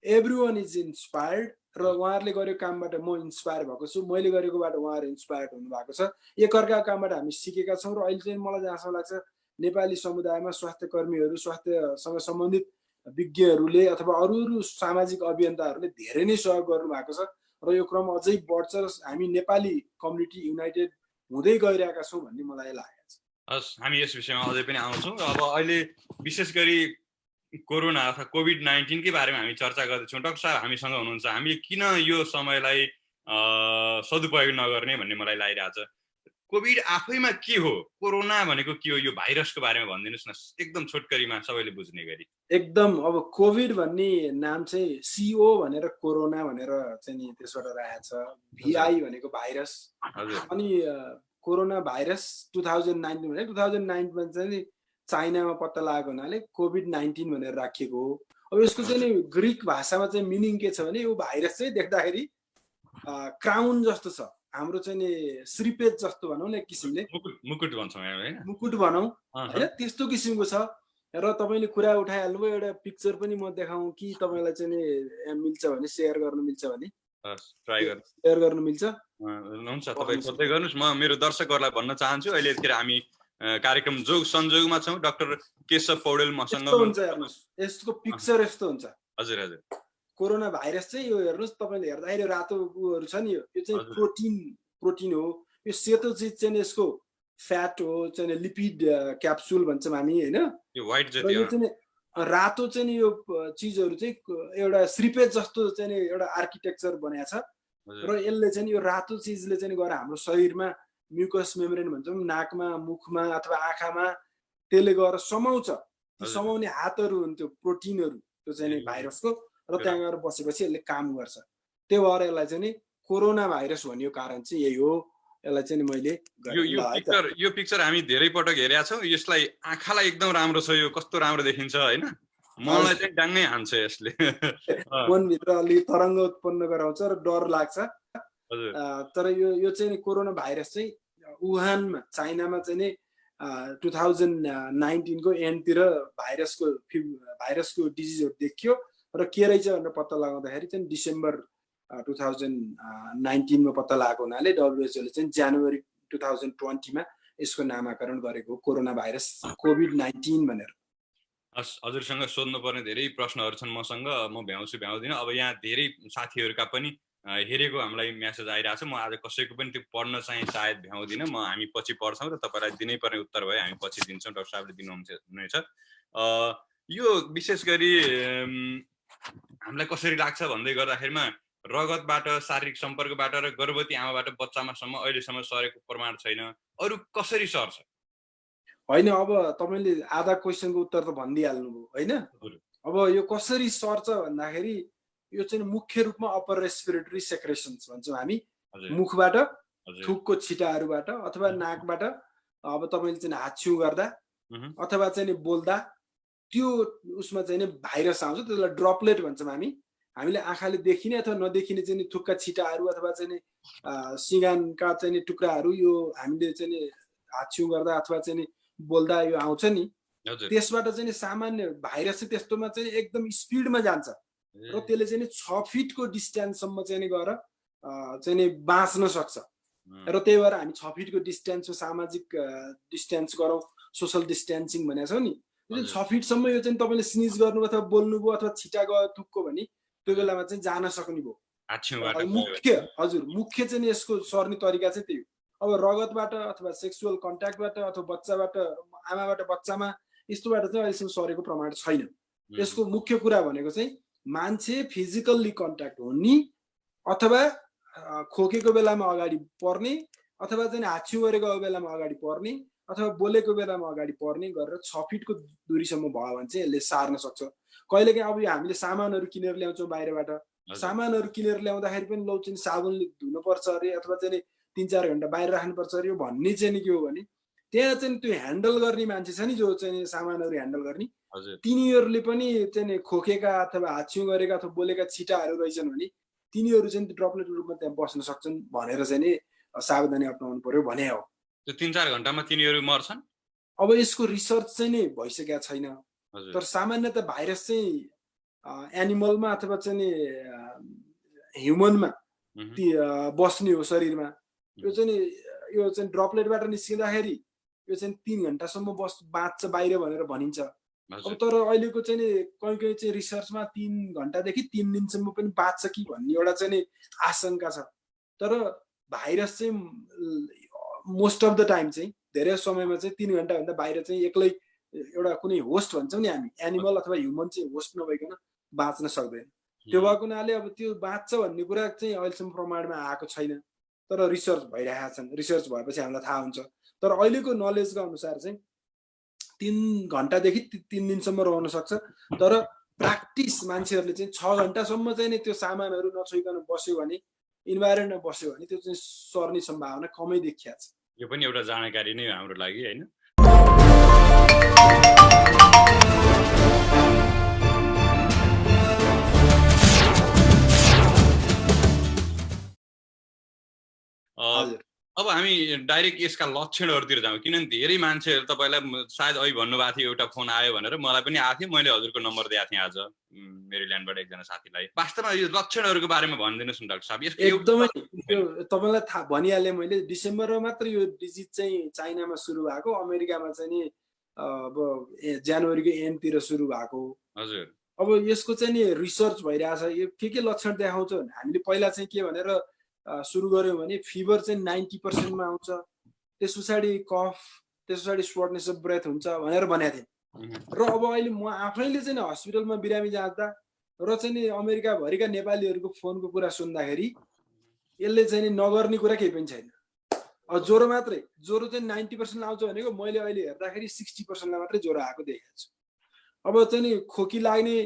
एभ्रिवान इज इन्स्पायर्ड र उहाँहरूले गरेको कामबाट म इन्स्पायर भएको छु, मैले गरेकोबाट उहाँहरू इन्स्पायर्ड हुनुभएको छ। एकअर्काको कामबाट हामी सिकेका छौँ र अहिले चाहिँ मलाई जहाँसम्म लाग्छ नेपाली समुदायमा स्वास्थ्य कर्मीहरू, स्वास्थ्यसँग सम्बन्धित विज्ञहरूले अथवा अरू सामाजिक अभियन्ताहरूले धेरै नै सहयोग गर्नुभएको छ र यो क्रम अझै बढ्छ र हामी नेपाली कम्युनिटी युनाइटेड हुँदै गइरहेका छौँ भन्ने मलाई लागेको छ। हस्, हामी यस विषयमा अझै पनि आउँछौँ। र अब अहिले विशेष गरी कोरोना अथवा कोभिड-19 कै बारेमा हामी चर्चा गर्दैछौँ। डाक्टर साहब हामीसँग हुनुहुन्छ। हामीले किन यो समयलाई सदुपयोग नगर्ने भन्ने मलाई लागिरहेछ। कोभिड आफैमा के हो, कोरोना भनेको के हो, यो भाइरसको बारेमा भनिदिनुहोस् न एकदम छोटकरीमा सबैले बुझ्ने गरी। एकदम अब कोभिड भन्ने नाम चाहिँ CO भनेर कोरोना भनेर चाहिँ नि त्यसबाट राखेको छ। VI भनेको भाइरस। अनि कोरोना भाइरस 2019 भने 2009 मा चाहिँ चाइनामा पत्ता लागेको हुनाले कोभिड-19 भनेर राखिएको हो। अब यसको चाहिँ नि ग्रिक भाषामा चाहिँ मिनिङ के छ भने यो भाइरस चाहिँ देख्दाखेरि क्राउन जस्तो छ, हाम्रो चाहिँ नि श्रीपेज जस्तो भनौँ न एक किसिमले, मुकुट भन्छौँ हैन, मुकुट भनौँ हैन, त्यस्तो किसिमको छ। र तपाईँले कुरा उठाइहाल्नुभयो, एउटा पिक्चर पनि म देखाउँ कि तपाईँलाई चाहिँ नि मिल्छ भने सेयर गर्न मिल्छ भने सेयर गर्न मिल्छ। हुन्छ, तपाईँ खोज्दै गर्नुहोस्। म मेरो दर्शकहरूलाई भन्न चाहन्छु अहिलेतिर हामी कार्यक्रम संजोगमा छौँ। डाक्टर केशव पौडेल मसँग हुन्छ। हेर्नुहोस् यसको पिक्चर यस्तो हुन्छ। हजुर हजुर। कोरोना भाइरस चाहिँ यो हेर्नुहोस्, तपाईँले हेर्दाखेरि रातो उहरू छ नि, यो चाहिँ प्रोटिन हो। यो सेतो चिज चाहिँ यसको फ्याट हो, चाहिँ लिपिड क्याप्सुल भन्छौँ हामी होइन। यो व्हाइट र यो चाहिँ रातो चाहिँ यो चिजहरू चाहिँ एउटा श्रीपेज जस्तो चाहिँ एउटा आर्किटेक्चर बनाएको छ। र यसले चाहिँ यो रातो चिजले चाहिँ गएर हाम्रो शरीरमा म्युकस मेम्ब्रेन भन्छौँ, नाकमा, मुखमा अथवा आँखामा, त्यसले गएर समाउँछ। समाउने हातहरू हुन्थ्यो प्रोटिनहरू त्यो चाहिँ भाइरसको, र त्यहाँ गएर बसेपछि यसले काम गर्छ। त्यही भएर यसलाई चाहिँ कोरोना भाइरस भन्ने कारण चाहिँ यही हो। यसलाई चाहिँ मैले यो पिक्चर हामी धेरै पटक हेरेका छौँ। यसलाई आँखालाई एकदम राम्रो छ, यो कस्तो राम्रो देखिन्छ होइन। मनलाई चाहिँ डाङ्गै हान्छ यसले। मनभित्र अलि तरङ्ग उत्पन्न गराउँछ र डर लाग्छ। तर यो चाहिँ कोरोना भाइरस चाहिँ वुहानमा चाइनामा चाहिँ नि 2019 को एन्डतिर भाइरसको डिजिजहरू देखियो र के रहेछ भनेर पत्ता लगाउँदाखेरि चाहिँ डिसेम्बर 2019 मा पत्ता लागेको हुनाले WHO ले चाहिँ जनवरी 2020 मा यसको नामाकरण गरेको कोरोना भाइरस कोभिड-19 भनेर। हजुरसँग सोध्नुपर्ने धेरै प्रश्नहरू छन् मसँग, म भ्याउँदिनँ। अब यहाँ धेरै साथीहरूका पनि हेरेको हामीलाई म्यासेज आइरहेको छ। म आज कसैको पनि त्यो पढ्न चाहिँ सायद भ्याउँदिनँ। हामी पछि पढ्छौँ र तपाईँलाई दिनै पर्ने उत्तर भयो हामी पछि दिन्छौँ, डाक्टर साहबले दिनुहुनेछ। यो विशेष गरी हामीलाई कसरी लाग्छ भन्दै गर्दाखेरिमा रगतबाट, शारीरिक सम्पर्कबाट र गर्भवती आमाबाट बच्चामासम्म अहिलेसम्म सरेको प्रमाण छैन। अरू कसरी सर्छ? होइन, अब तपाईँले आधा क्वेसनको उत्तर त भनिदिइहाल्नुभयो होइन। अब यो कसरी सर्छ भन्दाखेरि यो चाहिँ मुख्य रूपमा अप्पर रेस्पिरेटरी सेक्रेसन्स भन्छौँ हामी, मुखबाट, थुकको छिटाहरूबाट अथवा नाकबाट। अब तपाईँले चाहिँ हाच्छिउ गर्दा अथवा चाहिँ बोल्दा त्यो उसमा चाहिँ भाइरस आउँछ, त्यसलाई ड्रपलेट भन्छौँ हामी। हामीले आँखाले देखिने अथवा नदेखिने चाहिँ थुक्का छिटाहरू अथवा चाहिँ सिँगानका चाहिँ टुक्राहरू यो हामीले चाहिँ हाच्छिउ गर्दा अथवा चाहिँ बोल्दा यो आउँछ नि, त्यसबाट चाहिँ सामान्य भाइरस चाहिँ त्यस्तोमा चाहिँ एकदम स्पिडमा जान्छ र त्यसले चाहिँ 6 फिटको डिस्टेन्ससम्म चाहिँ गएर चाहिँ बाँच्न सक्छ। र त्यही भएर हामी 6 फिटको डिस्टेन्सको सामाजिक डिस्टेन्स गरौँ, सोसल डिस्टेन्सिङ भनेको छौँ नि। 6 फिटसम्म यो चाहिँ तपाईँले स्निज गर्नु अथवा बोल्नुभयो अथवा छिटा गयो थुक्को भने त्यो बेलामा चाहिँ जान सक्ने भयो। मुख्य चाहिँ यसको सर्ने तरिका चाहिँ त्यही हो। अब रगतबाट अथवा सेक्सुअल कन्ट्याक्टबाट अथवा बच्चाबाट आमाबाट बच्चामा यस्तोबाट चाहिँ अहिलेसम्म सरेको प्रमाण छैन। यसको मुख्य कुरा भनेको चाहिँ मान्छे फिजिकल्ली कन्ट्याक्ट हुने अथवा खोकेको बेलामा अगाडि पर्ने अथवा चाहिँ हाच्छिउ गरेको बेलामा अगाडि पर्ने अथवा बोलेको बेलामा अगाडि पर्ने गरेर 6 फिटको दूरीसम्म भयो भने चाहिँ यसले सार्न सक्छ। कहिलेकाहीँ अब हामीले सामानहरू किनेर ल्याउँछौँ बाहिरबाट, सामानहरू किनेर ल्याउँदाखेरि पनि लौ चाहिँ साबुनले धुनुपर्छ अरे अथवा चाहिँ 3-4 घन्टा बाहिर राख्नुपर्छ अरे भन्ने चाहिँ के हो भने त्यहाँ चाहिँ त्यो ह्यान्डल गर्ने मान्छे छ नि जो चाहिँ सामानहरू ह्यान्डल गर्ने, तिनीहरूले पनि चाहिँ खोकेका अथवा हाच्छिउँ गरेका अथवा बोलेका छिटाहरू रहेछन् भने तिनीहरू चाहिँ ड्रपलेटको रूपमा त्यहाँ बस्न सक्छन् भनेर चाहिँ नि सावधानी अपनाउनु पर्यो भने हो। त्यो 3-4 घन्टामा तिनीहरू मर्छन्। अब यसको रिसर्च चाहिँ नि भइसकेको छैन, तर सामान्यतः भाइरस चाहिँ एनिमलमा अथवा चाहिँ नि ह्युमनमा बस्ने हो शरीरमा। यो चाहिँ ड्रपलेटबाट निस्किँदाखेरि यो चाहिँ 3 घन्टासम्म बाँच्छ बाहिर भनेर भनिन्छ। अब तर अहिलेको चाहिँ नि कहीँ चाहिँ रिसर्चमा 3 घन्टादेखि 3 दिनसम्म पनि बाँच्छ कि भन्ने एउटा चाहिँ नि आशंका छ। तर भाइरस चाहिँ मोस्ट अफ द टाइम चाहिँ धेरै समयमा चाहिँ 3 घन्टाभन्दा बाहिर चाहिँ एक्लै एउटा कुनै होस्ट भन्छौँ नि हामी, एनिमल अथवा ह्युमन चाहिँ होस्ट नभइकन बाँच्न सक्दैन। त्यो भएको हुनाले अब त्यो बाँच्छ भन्ने कुरा चाहिँ अहिलेसम्म प्रमाणमा आएको छैन, तर रिसर्च भइरहेका छन्। रिसर्च भएपछि हामीलाई थाहा हुन्छ। तर अहिलेको नलेजको अनुसार चाहिँ 3 घन्टादेखि 3 दिनसम्म रहन सक्छ। तर प्र्याक्टिस मान्छेहरूले चाहिँ 6 घन्टासम्म चाहिँ नि त्यो सामानहरू नछोइकन बस्यो भने, इन्भाइरोमेन्टमा बस्यो भने त्यो चाहिँ सर्ने सम्भावना कमै देखिया छ। यो पनि एउटा जानकारी नै हाम्रो लागि हैन। अब हामी डाइरेक्ट यसका लक्षणहरूतिर जाउँ, किनभने धेरै मान्छेहरू तपाईँलाई सायद अहिले भन्नुभएको थियो एउटा फोन आयो भनेर, मलाई पनि आएको थियो। मैले हजुरको नम्बर दिएको थिएँ आज मेरील्यान्डबाट एकजना साथीलाई। वास्तवमा यो लक्षणहरूको बारेमा भनिदिनुहोस् न डाक्टर साहब। एकदमै तपाईँलाई थाहा भनिहालेँ मैले, डिसेम्बरमा मात्र यो डिजिज चाहिँ चाइनामा सुरु भएको, अमेरिकामा चाहिँ नि अब जनवरीको एन्डतिर सुरु भएको। हजुर। अब यसको चाहिँ नि रिसर्च भइरहेछ। यो के लक्षण देखाउँछ भने हामीले पहिला चाहिँ के भनेर सुरु गर्यौँ भने फिभर चाहिँ 90% मा आउँछ, त्यस पछाडि कफ, त्यस पछाडि स्वर्टनेस अफ ब्रेथ हुन्छ भनेर भनेको थिएँ। र अब अहिले म आफैले चाहिँ हस्पिटलमा बिरामी जाँदा र चाहिँ नि अमेरिकाभरिका नेपालीहरूको फोनको कुरा सुन्दाखेरि यसले चाहिँ नि नगर्ने कुरा केही पनि छैन। अब ज्वरो मात्रै, ज्वरो चाहिँ 90% आउँछ भनेको मैले अहिले हेर्दाखेरि 60% मात्रै ज्वरो आएको देखेको छु। अब चाहिँ नि खोकी लाग्ने,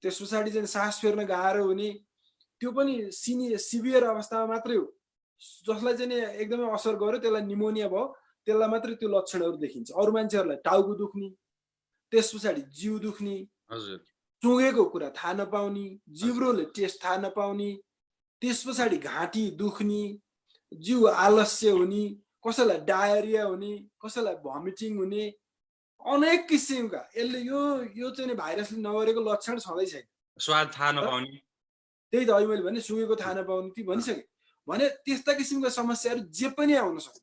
त्यस पछाडि चाहिँ सास फेर्न गाह्रो हुने, त्यो पनि सिभियर अवस्थामा मात्रै हो। जसलाई चाहिँ नि एकदमै असर गर्यो, त्यसलाई निमोनिया भयो, त्यसलाई मात्रै त्यो लक्षणहरू देखिन्छ। अरू मान्छेहरूलाई टाउको दुख्ने, त्यस पछाडि जिउ दुख्ने, चुगेको कुरा थाहा नपाउने, जिब्रोले टेस्ट थाहा नपाउने, त्यस पछाडि घाँटी दुख्ने, जिउ आलस्य हुने, कसैलाई डायरिया हुने, कसैलाई भमिटिङ हुने, अनेक किसिमका यसले यो चाहिँ भाइरसले नगरेको लक्षण छँदै छैन। स्वाद थाहा नपाउने, त्यही त अहिले मैले भने सुगेको थाहा नपाउने ती भनिसकेँ भने त्यस्ता किसिमका समस्याहरू जे पनि आउन सक्छ।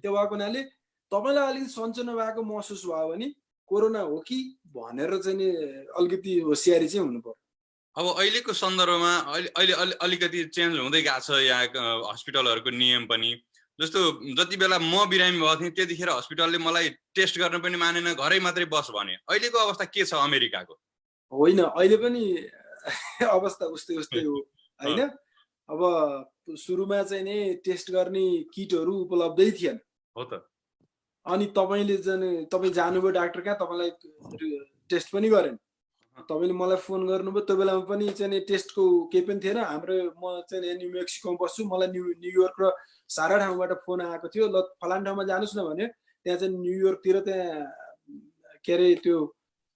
त्यो भएको हुनाले तपाईँलाई अलिकति सन्चो नभएको महसुस भयो भने कोरोना हो कि भनेर चाहिँ नि अलिकति होसियारी चाहिँ हुनु पर्यो। अब अहिलेको सन्दर्भमा अहिले अलिकति चेन्ज हुँदै गएको छ यहाँ हस्पिटलहरूको नियम पनि। जस्तो जति बेला म बिरामी भएको थिएँ त्यतिखेर हस्पिटलले मलाई टेस्ट गर्न पनि मानेन, घरै मात्रै बस भने। अहिलेको अवस्था के छ अमेरिकाको? होइन, अहिले पनि अवस्था उस्तै हो होइन। अब सुरुमा चाहिँ नि टेस्ट गर्ने किटहरू उपलब्धै थिएन। हो त। अनि तपाईँ जानुभयो डाक्टर कहाँ, तपाईँलाई टेस्ट पनि गरेन। तपाईँले मलाई फोन गर्नुभयो, त्यो बेलामा पनि चाहिँ टेस्टको केही पनि थिएन। हाम्रो म चाहिँ न्यू मेक्सिकोमा बस्छु, मलाई न्युयोर्क र सारा ठाउँबाट फोन आएको थियो, ल फलान ठाउँमा जानुहोस् न भन्यो। त्यहाँ चाहिँ न्युयोर्कतिर त्यहाँ के अरे त्यो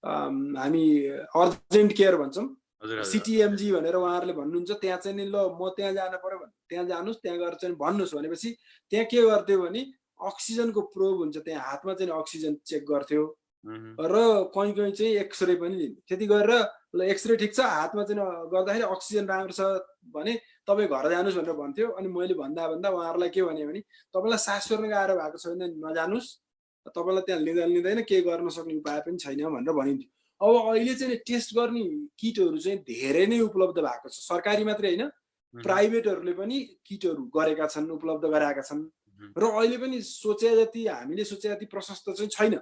हामी अर्जेन्ट केयर भन्छौँ, सिटिएमजी भनेर उहाँहरूले भन्नुहुन्छ। त्यहाँ चाहिँ नि ल म त्यहाँ जानु पर्यो भने त्यहाँ जानुहोस्, त्यहाँ गएर चाहिँ भन्नुहोस् भनेपछि त्यहाँ के गर्थ्यो भने अक्सिजनको प्रोब हुन्छ, त्यहाँ हातमा चाहिँ अक्सिजन चेक गर्थ्यो र कहीँ चाहिँ एक्सरे पनि लिन्थ्यो। त्यति गरेर ल एक्सरे ठिक छ, हातमा चाहिँ गर्दाखेरि अक्सिजन राम्रो छ भने तपाईँ घर जानुहोस् भनेर भन्थ्यो। अनि मैले भन्दा उहाँहरूलाई के भने तपाईँलाई सास फेर्न गाह्रो भएको छ भने नजानुहोस्, तपाईँलाई त्यहाँ लिँदैन, केही गर्न सक्ने उपाय पनि छैन भनेर भनिन्थ्यो। अब अहिले चाहिँ टेस्ट गर्ने किटहरू चाहिँ धेरै नै उपलब्ध भएको छ। सरकारी मात्रै होइन, प्राइभेटहरूले पनि किटहरू गरेका छन्, उपलब्ध गराएका छन्। र अहिले पनि हामीले सोचे जति प्रशस्त चाहिँ छैन।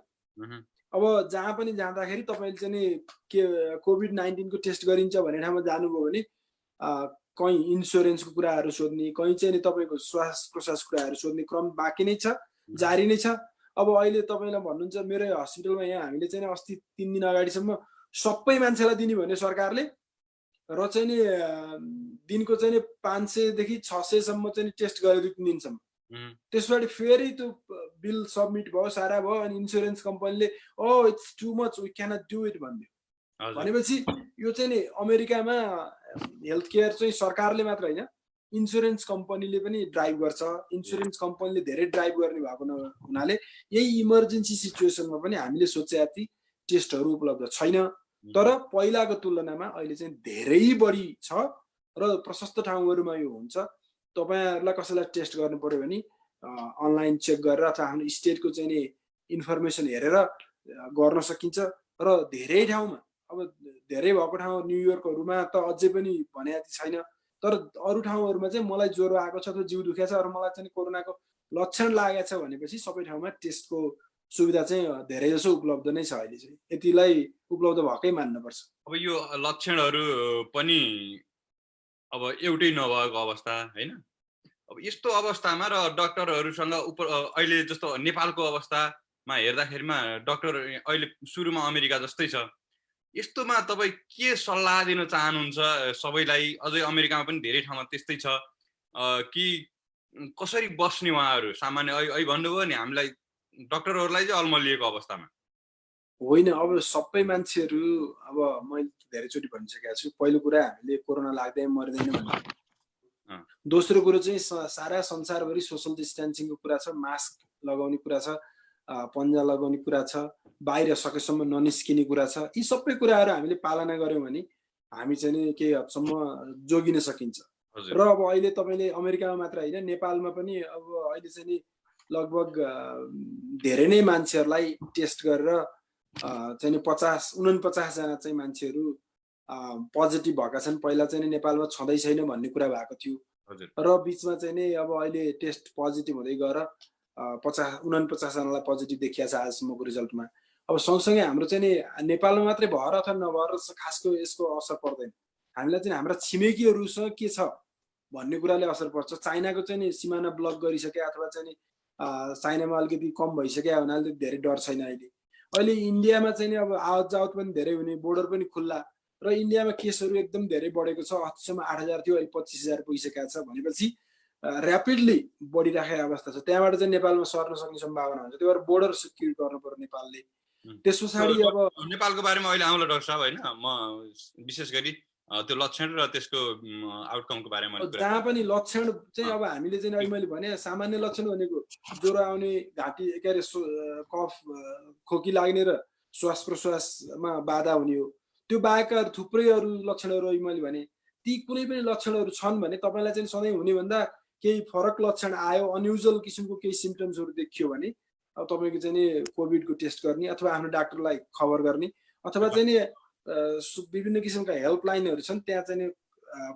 अब जहाँ पनि जाँदाखेरि तपाईँले चाहिँ के कोभिड-19 को टेस्ट गरिन्छ भन्ने ठाउँमा जानुभयो भने कहीँ इन्सुरेन्सको कुराहरू सोध्ने, कहीँ चाहिँ तपाईँको श्वास प्रश्वास कुराहरू सोध्ने क्रम बाँकी नै छ, जारी नै छ। अब अहिले तपाईँलाई भन्नुहुन्छ मेरो हस्पिटलमा यहाँ हामीले चाहिँ अस्ति 3 दिन अगाडिसम्म सबै मान्छेलाई दिने भन्यो सरकारले र चाहिँ नि दिनको चाहिँ नि 500 देखि 600 सम्म चाहिँ टेस्ट गरे 2-3 दिनसम्म। त्यसपछि फेरि त्यो बिल सबमिट भयो सारा भयो अनि इन्स्योरेन्स कम्पनीले oh it's too much we cannot do it भन्यो। भनेपछि यो चाहिँ नि अमेरिकामा हेल्थ केयर चाहिँ सरकारले मात्र होइन इन्स्योरेन्स कम्पनीले पनि ड्राइभ गर्छ। इन्स्योरेन्स कम्पनीले धेरै ड्राइभ गर्ने भएको हुनाले यही इमर्जेन्सी सिचुएसनमा पनि हामीले सोचे जति टेस्टहरू उपलब्ध छैन। तर पहिलाको तुलनामा अहिले चाहिँ धेरै बढी छ र प्रशस्त ठाउँहरूमा यो हुन्छ। तपाईहरुलाई कसैलाई टेस्ट गर्नु पर्यो भने अनलाइन चेक गरेर अथवा आफ्नो स्टेटको चाहिँ नि इन्फर्मेसन हेरेर गर्न सकिन्छ र धेरै ठाउँमा अब धेरै भएको ठाउँ न्युयोर्कहरुमा त अझै पनि भने जति छैन। तर अरु ठाउँहरुमा चाहिँ मलाई ज्वरो आएको छ अथवा जिउ दुखेको छ र मलाई चाहिँ कोरोनाको लक्षण लागेको छ भनेपछि सबै ठाउँमा टेस्टको सुविधा चाहिँ धेरै जसो उपलब्ध नै छ अहिले चाहिँ। यतिलाई उपलब्ध भएकै मान्नुपर्छ। अब यो लक्षणहरु पनि अब एउटै नभएको अवस्था हैन। अब यस्तो अवस्थामा र डाक्टरहरुसँग अहिले जस्तो नेपालको अवस्थामा हेर्दाखेरिमा डाक्टर अहिले सुरुमा अमेरिका जस्तै छ। यस्तोमा तपाई के सल्लाह दिन चाहनुहुन्छ सबैलाई? अझै अमेरिकामा पनि धेरै ठाउँमा त्यस्तै छ कि कसरी बस्ने उहाँहरु सामान्य अहिले भन्नुभयो नि हामीलाई डाक्टरहरुलाई चाहिँ अल्मलिएको अवस्थामा होइन। अब सबै मान्छेहरू अब मैले धेरैचोटि भनिसकेको छु। पहिलो कुरा हामीले कोरोना लाग्दै मर्दैन भन्ने। दोस्रो कुरो चाहिँ सारा संसारभरि सोशल डिस्टेन्सिङको कुरा छ, मास्क लगाउने कुरा छ, पन्जा लगाउने कुरा छ, बाहिर सकेसम्म ननिस्किने कुरा छ। यी सबै कुराहरू हामीले पालना गर्यौं भने हामी चाहिँ केही हदसम्म जोगिन सकिन्छ। र अब अहिले तपाईले अमेरिकामा मात्र हैन नेपालमा पनि अब अहिले चाहिँ नि लगभग धेरै नै मान्छेहरूलाई टेस्ट गरेर चाहिँ नि 49 जना चाहिँ मान्छेहरू पोजिटिभ भएका छन्। पहिला चाहिँ नेपालमा छँदै छैन भन्ने कुरा भएको थियो र बीचमा चाहिँ नि अब अहिले टेस्ट पोजिटिभ हुँदै गएर 49 जनालाई पोजिटिभ देखिया छ आजसम्मको रिजल्टमा। अब सँगसँगै हाम्रो चाहिँ नि नेपालमा मात्रै भएर अथवा नभएर खासको यसको असर पर्दैन। हामीलाई चाहिँ हाम्रा छिमेकीहरुसँग के छ भन्ने कुराले असर पर्छ। चाइनाको चाहिँ नि सीमाना ब्लक गरिसके अथवा चाहिँ नि चाइनामा अलिकति कम भइसक्यो हुनाले धेरै डर छैन अहिले। अहिले इन्डियामा चाहिँ नि अब आवत जावत पनि धेरै हुने, बोर्डर पनि खुल्ला र इन्डियामा केसहरू एकदम धेरै बढेको छ। अस्तिसम्म 8000 थियो, अहिले 25000 पुगिसकेको छ भनेपछि र्यापिडली बढिराखेको अवस्था छ। त्यहाँबाट चाहिँ नेपालमा सर्न सक्ने सम्भावना हुन्छ। त्यही भएर बोर्डर सिक्युर गर्नु पर्यो नेपालले। त्यसपछि अब नेपालको बारेमा अहिले आउँला डाक्टर साहब हैन, म विशेष गरी त्यो लक्षण र त्यसको आउटकमको बारेमा जहाँ पनि लक्षण चाहिँ अब हामीले चाहिँ अहिले मैले भने सामान्य लक्षण भनेको ज्वरो आउने, घाँटी के अरे कफ खोकी लाग्ने र श्वास प्रश्वासमा बाधा हुने हो। त्यो बाहेकका थुप्रै अरु लक्षणहरू मैले भने ती कुनै पनि लक्षणहरू छन् भने तपाईलाई चाहिँ सधैँ हुने भन्दा केही फरक लक्षण आयो, अनयुजुअल किसिमको केही सिम्पटम्सहरू देखियो भने अब तपाईको चाहिँ नि कोभिडको टेस्ट गर्ने अथवा आफ्नो डाक्टरलाई खबर गर्ने अथवा चाहिँ नि विभिन्न किसिमका हेल्पलाइनहरू छन् त्यहाँ चाहिँ नि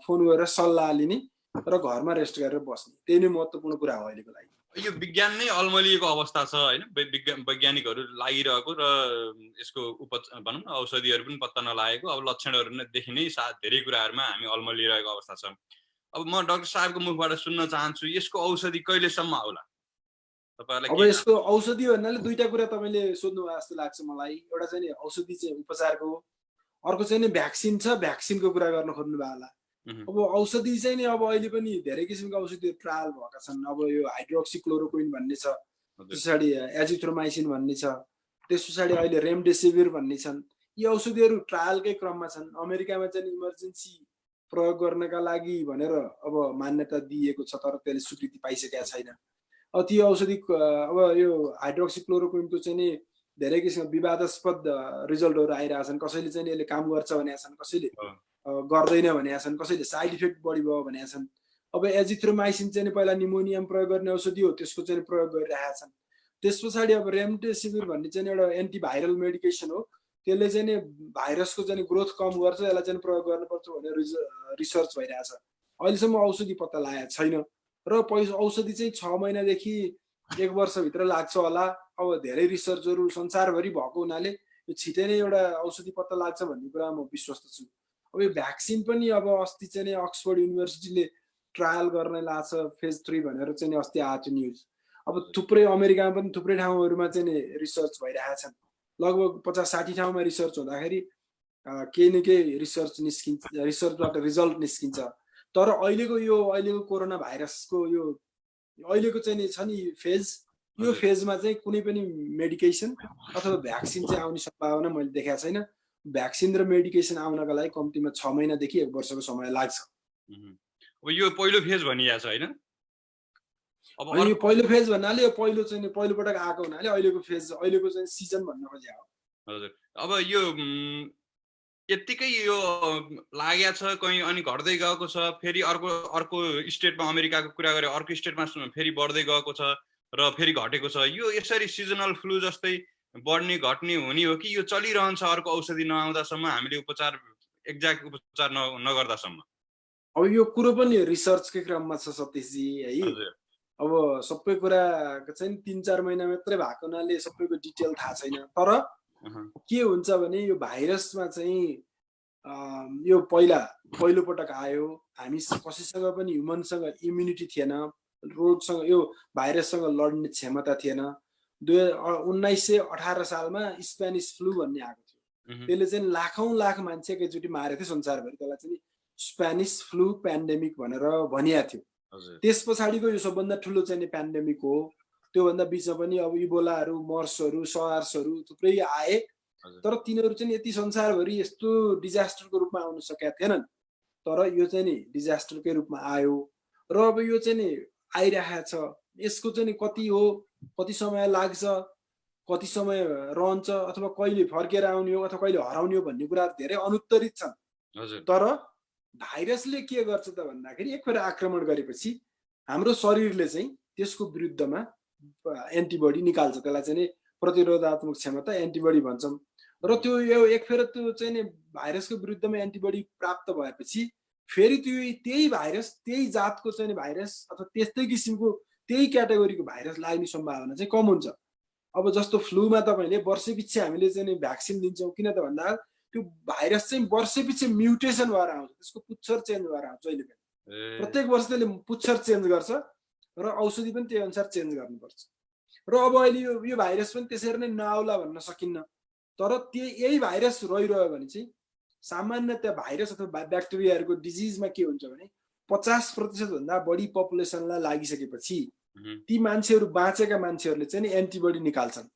फोन गरेर सल्लाह लिने र घरमा रेस्ट गरेर बस्ने। त्यही नै महत्त्वपूर्ण कुरा हो अहिलेको लागि। यो विज्ञान नै अलमलिएको अवस्था छ हैन। वैज्ञानिकहरू लागिरहेको र यसको भनौं न औषधिहरू पनि पत्ता नलागेको, अब लक्षणहरू नै देखि नै धेरै कुराहरूमा हामी अलमलिरहेको अवस्था छ। अब म डाक्टर साहबको मुखबाट सुन्न चाहन्छु यसको औषधि कहिलेसम्म आउला? तपाईहरुलाई अब यसको औषधि भन्नाले दुईटा कुरा तपाईले सोध्नु भएको जस्तो लाग्छ मलाई। एउटा चाहिँ नि औषधि चाहिँ उपचारको हो, अर्को चाहिँ नि भ्याक्सिन छ, भ्याक्सिनको कुरा गर्न खोज्नु भयो होला। अब औषधि चाहिँ नि अब अहिले पनि धेरै किसिमका औषधिहरू ट्रायल भएका छन्। अब यो हाइड्रोक्सिक्लोरोक्विन भन्ने छ, त्यसपछि एजिथ्रोमाइसिन भन्ने छ, त्यसपछि अहिले रेमडेसिभिर भन्ने छन्। यी औषधिहरू ट्रायलकै क्रममा छन्। अमेरिकामा चाहिँ इमर्जेन्सी प्रयोग गर्नका लागि भनेर अब मान्यता दिएको छ तर त्यसले स्वीकृति पाइसकेका छैन। अब ती औषधि अब यो हाइड्रोक्सिक्लोरोक्विनको चाहिँ नि धेरै किसिमका विवादास्पद रिजल्टहरू आइरहेछन्। कसैले चाहिँ यसले काम गर्छ भनेका छन्, कसैले गर्दैन भनेका छन्, कसैले साइड इफेक्ट बढी भयो भनेका छन्। अब एजिथ्रोमाइसिन चाहिँ पहिला निमोनियामा प्रयोग गर्ने औषधि हो, त्यसको चाहिँ प्रयोग गरिरहेका छन्। त्यसपछि अब रेमडेसिभिर भन्ने चाहिँ एउटा एन्टिभाइरल मेडिकेसन हो। त्यसले चाहिँ नि भाइरसको चाहिँ ग्रोथ कम गर्छ, यसलाई चाहिँ प्रयोग गर्नुपर्छ भनेर रिसर्च भइरहेछ। अहिलेसम्म औषधि पत्ता लागेको छैन र औषधि चाहिँ 6 महिनादेखि 1 वर्षभित्र लाग्छ होला। अब धेरै रिसर्चहरू संसारभरि भएको हुनाले यो छिटै नै एउटा औषधि पत्ता लाग्छ भन्ने कुरा म विश्वस्त छु। अब यो भ्याक्सिन पनि अब अस्ति चाहिँ नि अक्सफोर्ड युनिभर्सिटीले ट्रायल गर्न लाग्छ फेज 3 भनेर चाहिँ नि अस्ति आएको थियो न्युज। अब थुप्रै अमेरिकामा पनि थुप्रै ठाउँहरूमा चाहिँ नि रिसर्च भइरहेका छन्। लगभग 50-60 ठाउँमा रिसर्च हुँदाखेरि केही न केही रिसर्चबाट रिजल्ट निस्किन्छ। तर अहिलेको कोरोना भाइरसको यो अहिलेको चाहिँ नि छ नि फेज, यो फेजमा चाहिँ कुनै पनि मेडिकेसन अथवा भ्याक्सिन चाहिँ आउने सम्भावना मैले देखाएको छैन। भ्याक्सिन र मेडिकेसन आउनका लागि कम्तीमा 6 महिनादेखि 1 वर्षको समय लाग्छ। अब यो पहिलो फेज भनिया छ हैन? अब यो पहिलो फेज भन्नाले यो पहिलो पटक आएको हुनाले अहिलेको चाहिँ सिजन भन्न खोजे हो। हजुर। अब यो यत्तिकै यो लागेको छ कहीँ अनि घट्दै गएको छ, फेरि अर्को स्टेटमा अमेरिकाको कुरा गरे अर्को स्टेटमा फेरि बढ्दै गएको छ र फेरि घटेको छ। यो यसरी सिजनल फ्लू जस्तै बढ्ने घट्ने हुने हो कि यो चलिरहन्छ अर्को औषधि नआउँदासम्म, हामीले एक्ज्याक्ट उपचार नगर्दासम्म? अब यो कुरो पनि रिसर्चकै क्रममा छ सतीशजी है। अब सबै कुरा चाहिँ 3-4 महिना मात्रै भएको हुनाले सबैको डिटेल थाहा छैन। तर के हुन्छ भने यो भाइरसमा चाहिँ यो पहिलो पटक आयो, हामी कसैसँग पनि ह्युमनसँग इम्युनिटी थिएन, रोगसँग यो भाइरससँग लड्ने क्षमता थिएन। 1918 सालमा स्पेनिस फ्लू भन्ने आएको थियो। त्यसले चाहिँ लाख मान्छे एकैचोटि मारेको थियो संसारभरि। त्यसलाई चाहिँ स्पेनिस फ्लू पेन्डेमिक भनेर भनिएको थियो। त्यस पछाडिको यो सबभन्दा ठुलो चाहिँ पेन्डेमिक हो। त्योभन्दा बिचमा पनि अब इबोलाहरू, मर्सहरू, सार्सहरू थुप्रै आए। तर तिनीहरू चाहिँ यति संसारभरि यस्तो डिजास्टरको रूपमा आउन सकेका थिएनन्। तर यो चाहिँ नि डिजास्टरकै रूपमा आयो र अब यो चाहिँ नि आइरहेको छ। यसको चाहिँ कति हो, कति समय लाग्छ, कति समय रहन्छ अथवा कहिले फर्केर आउने हो अथवा कहिले हराउने हो भन्ने कुराहरू धेरै अनुत्तरित छन्। तर भाइरसले के गर्छ त भन्दाखेरि एकखेर आक्रमण गरेपछि हाम्रो शरीरले चाहिँ त्यसको विरुद्धमा एन्टिबडी निकाल्छ। त्यसलाई चाहिँ प्रतिरोधात्मक क्षमता एन्टिबडी भन्छौँ। र त्यो एकखेर त्यो चाहिँ नि भाइरसको विरुद्धमा एन्टिबडी प्राप्त भएपछि फेरि त्यही भाइरस, त्यही जातको चाहिँ भाइरस अथवा त्यस्तै किसिमको त्यही क्याटेगोरीको भाइरस लाग्ने सम्भावना चाहिँ कम हुन्छ। अब जस्तो फ्लूमा तपाईँले वर्षैपछि हामीले चाहिँ भ्याक्सिन दिन्छौँ। किन त भन्दा त्यो भाइरस चाहिँ वर्षैपछि म्युटेसन भएर आउँछ, त्यसको पुच्छर चेन्ज भएर आउँछ। जहिले पनि प्रत्येक वर्ष त्यसले पुच्छर चेन्ज गर्छ र औषधि पनि त्यही अनुसार चेन्ज गर्नुपर्छ। र अब अहिले यो भाइरस पनि त्यसरी नै नआउला भन्न सकिन्न। तर यही भाइरस रहिरह्यो भने चाहिँ सामान्यतया भाइरस अथवा ब्याक्टेरियाहरूको डिजिजमा के हुन्छ भने 50% भन्दा बढी पपुलेसनलाई लागिसकेपछि ती मान्छेहरू, बाँचेका मान्छेहरूले चाहिँ एन्टिबडी निकाल्छन्।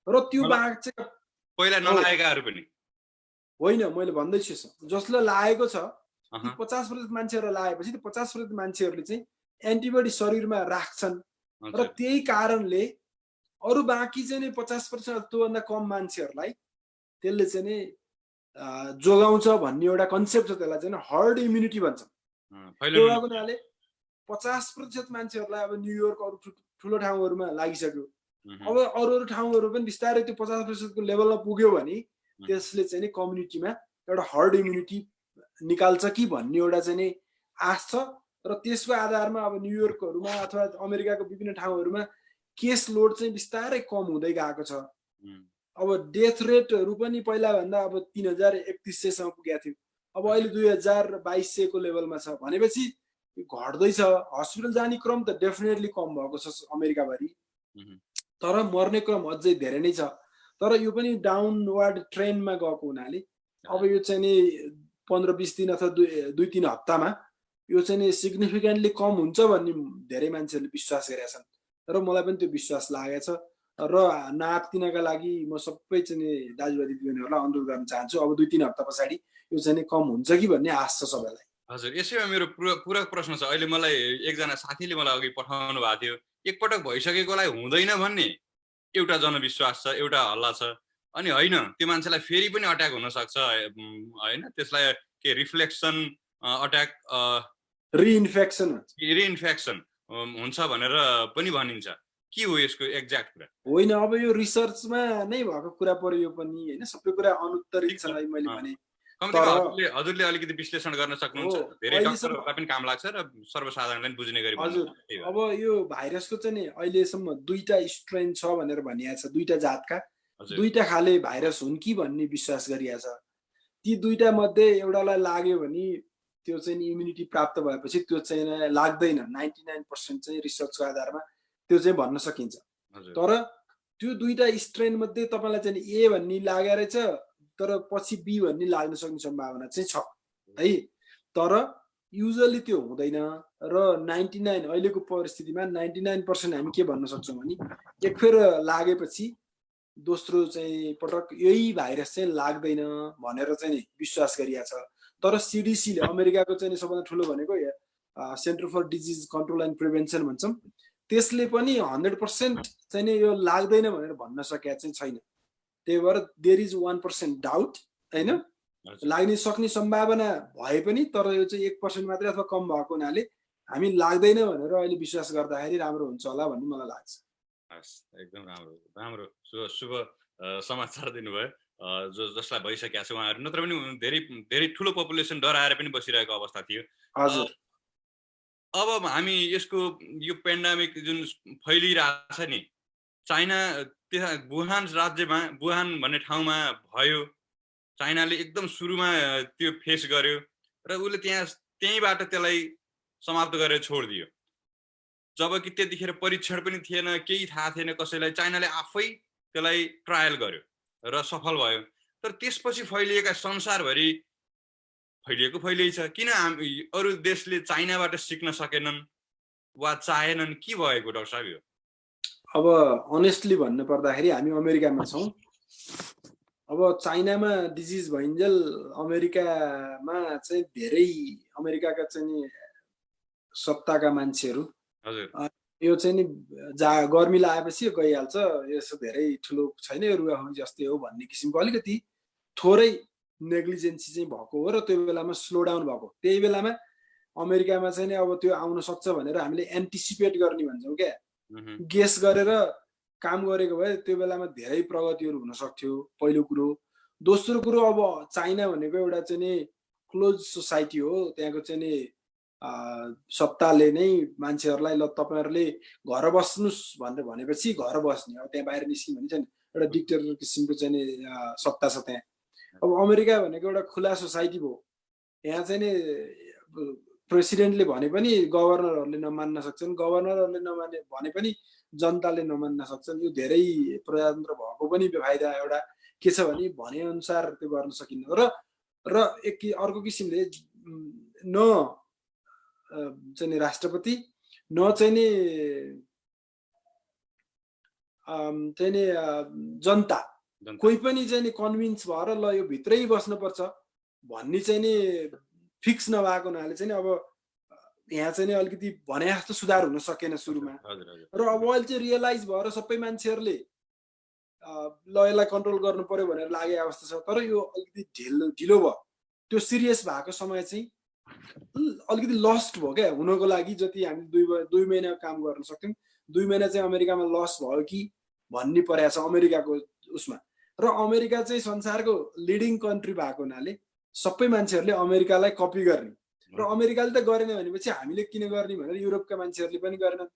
र त्यो बाँचेका पहिला नलागेकाहरू पनि होइन, मैले भन्दैछु जसलाई लागेको छ 50% मान्छेहरू लागेपछि त्यो 50% मान्छेहरूले चाहिँ एन्टिबडी शरीरमा राख्छन् र त्यही कारणले अरू बाँकी चाहिँ 50% त्योभन्दा कम मान्छेहरूलाई त्यसले चाहिँ जोगाउँछ भन्ने एउटा कन्सेप्ट छ। त्यसलाई चाहिँ हर्ड इम्युनिटी भन्छ। त्यो हुनाले 50% मान्छेहरूलाई अब न्युयोर्क अरू ठुलो ठाउँहरूमा लागिसक्यो। अब अरू ठाउँहरू पनि बिस्तारै त्यो 50%को लेभलमा पुग्यो भने त्यसले चाहिँ कम्युनिटीमा एउटा हर्ड इम्युनिटी निकाल्छ कि भन्ने एउटा चाहिँ आश छ। र त्यसको आधारमा अब न्युयोर्कहरूमा अथवा अमेरिकाको विभिन्न ठाउँहरूमा केस लोड चाहिँ बिस्तारै कम हुँदै गएको छ। अब डेथ रेटहरू पनि पहिलाभन्दा अब 3100सम्म पुगेको थियो। अब अहिले 2200 को लेभलमा छ भनेपछि घट्दैछ। हस्पिटल जाने क्रम त डेफिनेटली कम भएको छ अमेरिकाभरि, तर मर्ने क्रम अझै धेरै नै छ। तर यो पनि डाउनवर्ड ट्रेन्डमा गएको हुनाले अब यो चाहिँ नि 15-20 दिन अथवा 2-3 हप्तामा यो चाहिँ नि सिग्निफिकेन्टली कम हुन्छ भन्ने धेरै मान्छेहरूले विश्वास गरेका छन् र मलाई पनि त्यो विश्वास लागेको छ। र नाप्तिनका लागि म सबै चाहिँ दाजुभाइ दिदीबहिनीहरूलाई अनुरोध गर्न चाहन्छु, अब 2-3 हप्ता पछाडि यो चाहिँ कम हुन्छ कि भन्ने आश छ सबैलाई। हजुर, यसैमा मेरो पूरक प्रश्न छ। अहिले मलाई एकजना साथीले मलाई अघि पठाउनु भएको थियो, एकपटक भइसकेकोलाई हुँदैन भन्ने एउटा जनविश्वास छ, एउटा हल्ला छ। अनि होइन, त्यो मान्छेलाई फेरि पनि अट्याक हुन सक्छ होइन, त्यसलाई के रिफ्लेक्सन अट्याक, रिइन्फेक्सन हुन्छ भनेर पनि भनिन्छ। के हो यसको एक्ज्याक्ट कुरा? होइन, अब यो रिसर्चमा नै भएको कुरा पर्यो यो पनि होइन, सबै कुरा अनुत्तरित छ मैले भने। हजुरले अलिकति विश्लेषण गर्न सक्नुहुन्छ, धेरै डाक्टरहरूलाई पनि काम लाग्छ र सर्वसाधारणलाई बुझ्ने गरी। हजुर, अब यो भाइरसको चाहिँ नि अहिलेसम्म 2टा स्ट्रेन छ भनेर भनिएको छ। 2टा जातका 2टा खाले भाइरस हुन् कि भन्ने विश्वास गरिएको छ। ती 2टा मध्ये एउटालाई लाग्यो भने त्यो चाहिँ इम्युनिटी प्राप्त भएपछि त्यो चाहिँ लाग्दैन। 99% चाहिँ रिसर्चको आधारमा त्यो चाहिँ भन्न सकिन्छ। हजुर तर त्यो दुईटा स्ट्रेन मध्ये तपाईँलाई चाहिँ ए भन्ने लागेको रहेछ तर पछि बी भन्ने लाग्न सक्ने सम्भावना चाहिँ छ है। तर युजली त्यो हुँदैन र 99 अहिलेको परिस्थितिमा 99% हामी के भन्न सक्छौँ भने एकफेर लागेपछि दोस्रो चाहिँ पटक यही भाइरस चाहिँ लाग्दैन भनेर चाहिँ विश्वास गरिएको छ। तर सिडिसीले अमेरिकाको चाहिँ सबभन्दा ठुलो भनेको centre for disease control and prevention भन्छौँ, त्यसले पनि 100% चाहिँ यो लाग्दैन भनेर भन्न सकेका चाहिँ छैन। त्यही भएर देयर इज 1% डाउट होइन, लाग्ने सक्ने सम्भावना भए पनि तर यो चाहिँ 1% मात्रै अथवा कम भएको हुनाले हामी लाग्दैन भनेर अहिले विश्वास गर्दाखेरि राम्रो हुन्छ होला भन्ने मलाई लाग्छ। एकदम राम्रो राम्रो शुभ समाचार दिनुभयो जसलाई भइसकेको छ उहाँहरू, नत्र पनि धेरै धेरै ठुलो पपुलेसन डराएर पनि बसिरहेको अवस्था थियो। हजुर अब हामी यसको यो पेन्डामिक जुन फैलिरहेको छ नि, चाइना त्यहाँ वुहान राज्यमा वुहान भन्ने ठाउँमा भयो, चाइनाले एकदम सुरुमा त्यो फेस गर्यो र उसले त्यहीँबाट त्यसलाई समाप्त गरेर छोडिदियो। जबकि त्यतिखेर परीक्षण पनि थिएन, केही थाहा थिएन कसैलाई, चाइनाले आफै त्यसलाई ट्रायल गर्यो र सफल भयो। तर त्यसपछि फैलिएका संसारभरि फैलिएको छ, किन अरू देशले चाइनाबाट सिक्न सकेनन् वा चाहेनन्, के भएको डाक्टर साहब यो? अब अनेस्टली भन्नु पर्दाखेरि हामी अमेरिकामा छौँ। अब चाइनामा डिजिज भइन्जेल अमेरिकामा चाहिँ धेरै अमेरिकाका चाहिँ सत्ताका मान्छेहरू यो चाहिँ नि गर्मी लगाएपछि गइहाल्छ, यसो धेरै ठुलो छैन, यो रुगाखोकी जस्तै हो भन्ने किसिमको अलिकति थोरै नेग्लिजेन्सी चाहिँ भएको हो र त्यो बेलामा स्लो डाउन भएको। त्यही बेलामा अमेरिकामा चाहिँ नि अब त्यो आउन सक्छ भनेर हामीले एन्टिसिपेट गर्ने भन्छौँ क्या, गेस गरेर काम गरेको भए त्यो बेलामा धेरै प्रगतिहरू हुन सक्थ्यो, पहिलो कुरो। दोस्रो कुरो, अब चाइना भनेको एउटा चाहिँ नि क्लोज सोसाइटी हो, त्यहाँको चाहिँ नि सत्ताले नै मान्छेहरूलाई ल तपाईँहरूले घर बस्नुहोस् भनेर भनेपछि घर बस्ने, अब त्यहाँ बाहिर निस्किनु भने चाहिँ एउटा डिक्टेटर किसिमको चाहिँ नि सत्ता छ त्यहाँ। अब अमेरिका भनेको एउटा खुला सोसाइटी भयो, यहाँ चाहिँ नि प्रेसिडेन्टले भने पनि गभर्नरहरूले नमान्न सक्छन्, गभर्नरहरूले नमाने भने पनि जनताले नमान्न सक्छन्। यो धेरै प्रजातन्त्र भएको पनि फाइदा एउटा के छ भने अनुसार त्यो गर्न सकिन्न र अर्को किसिमले न चाहिँ नि राष्ट्रपति न चाहिँ नि जनता कोही पनि चाहिँ नि कन्भिन्स भएर ल यो भित्रै बस्नुपर्छ भन्ने चाहिँ नि फिक्स नभएको हुनाले चाहिँ अब यहाँ चाहिँ नि अलिकति भने जस्तो सुधार हुन सकेन सुरुमा। र अब अहिले चाहिँ रियलाइज भएर सबै मान्छेहरूले ल यसलाई कन्ट्रोल गर्नु पर्यो भनेर लागेको अवस्था छ। तर यो अलिकति ढिलो भयो, त्यो सिरियस भएको समय चाहिँ अलिकति लस्ट भयो क्या हुनको लागि। जति हामी 2 महिना काम गर्न सक्थ्यौँ, 2 महिना चाहिँ अमेरिकामा लस भयो कि भन्ने परेको छ अमेरिकाको उसमा। र अमेरिका चाहिँ संसारको लिडिङ कन्ट्री भएको हुनाले सबै मान्छेहरूले अमेरिकालाई कपी गर्ने, र अमेरिकाले त गरेन भनेपछि हामीले किन गर्ने भनेर युरोपका मान्छेहरूले पनि गरेनन्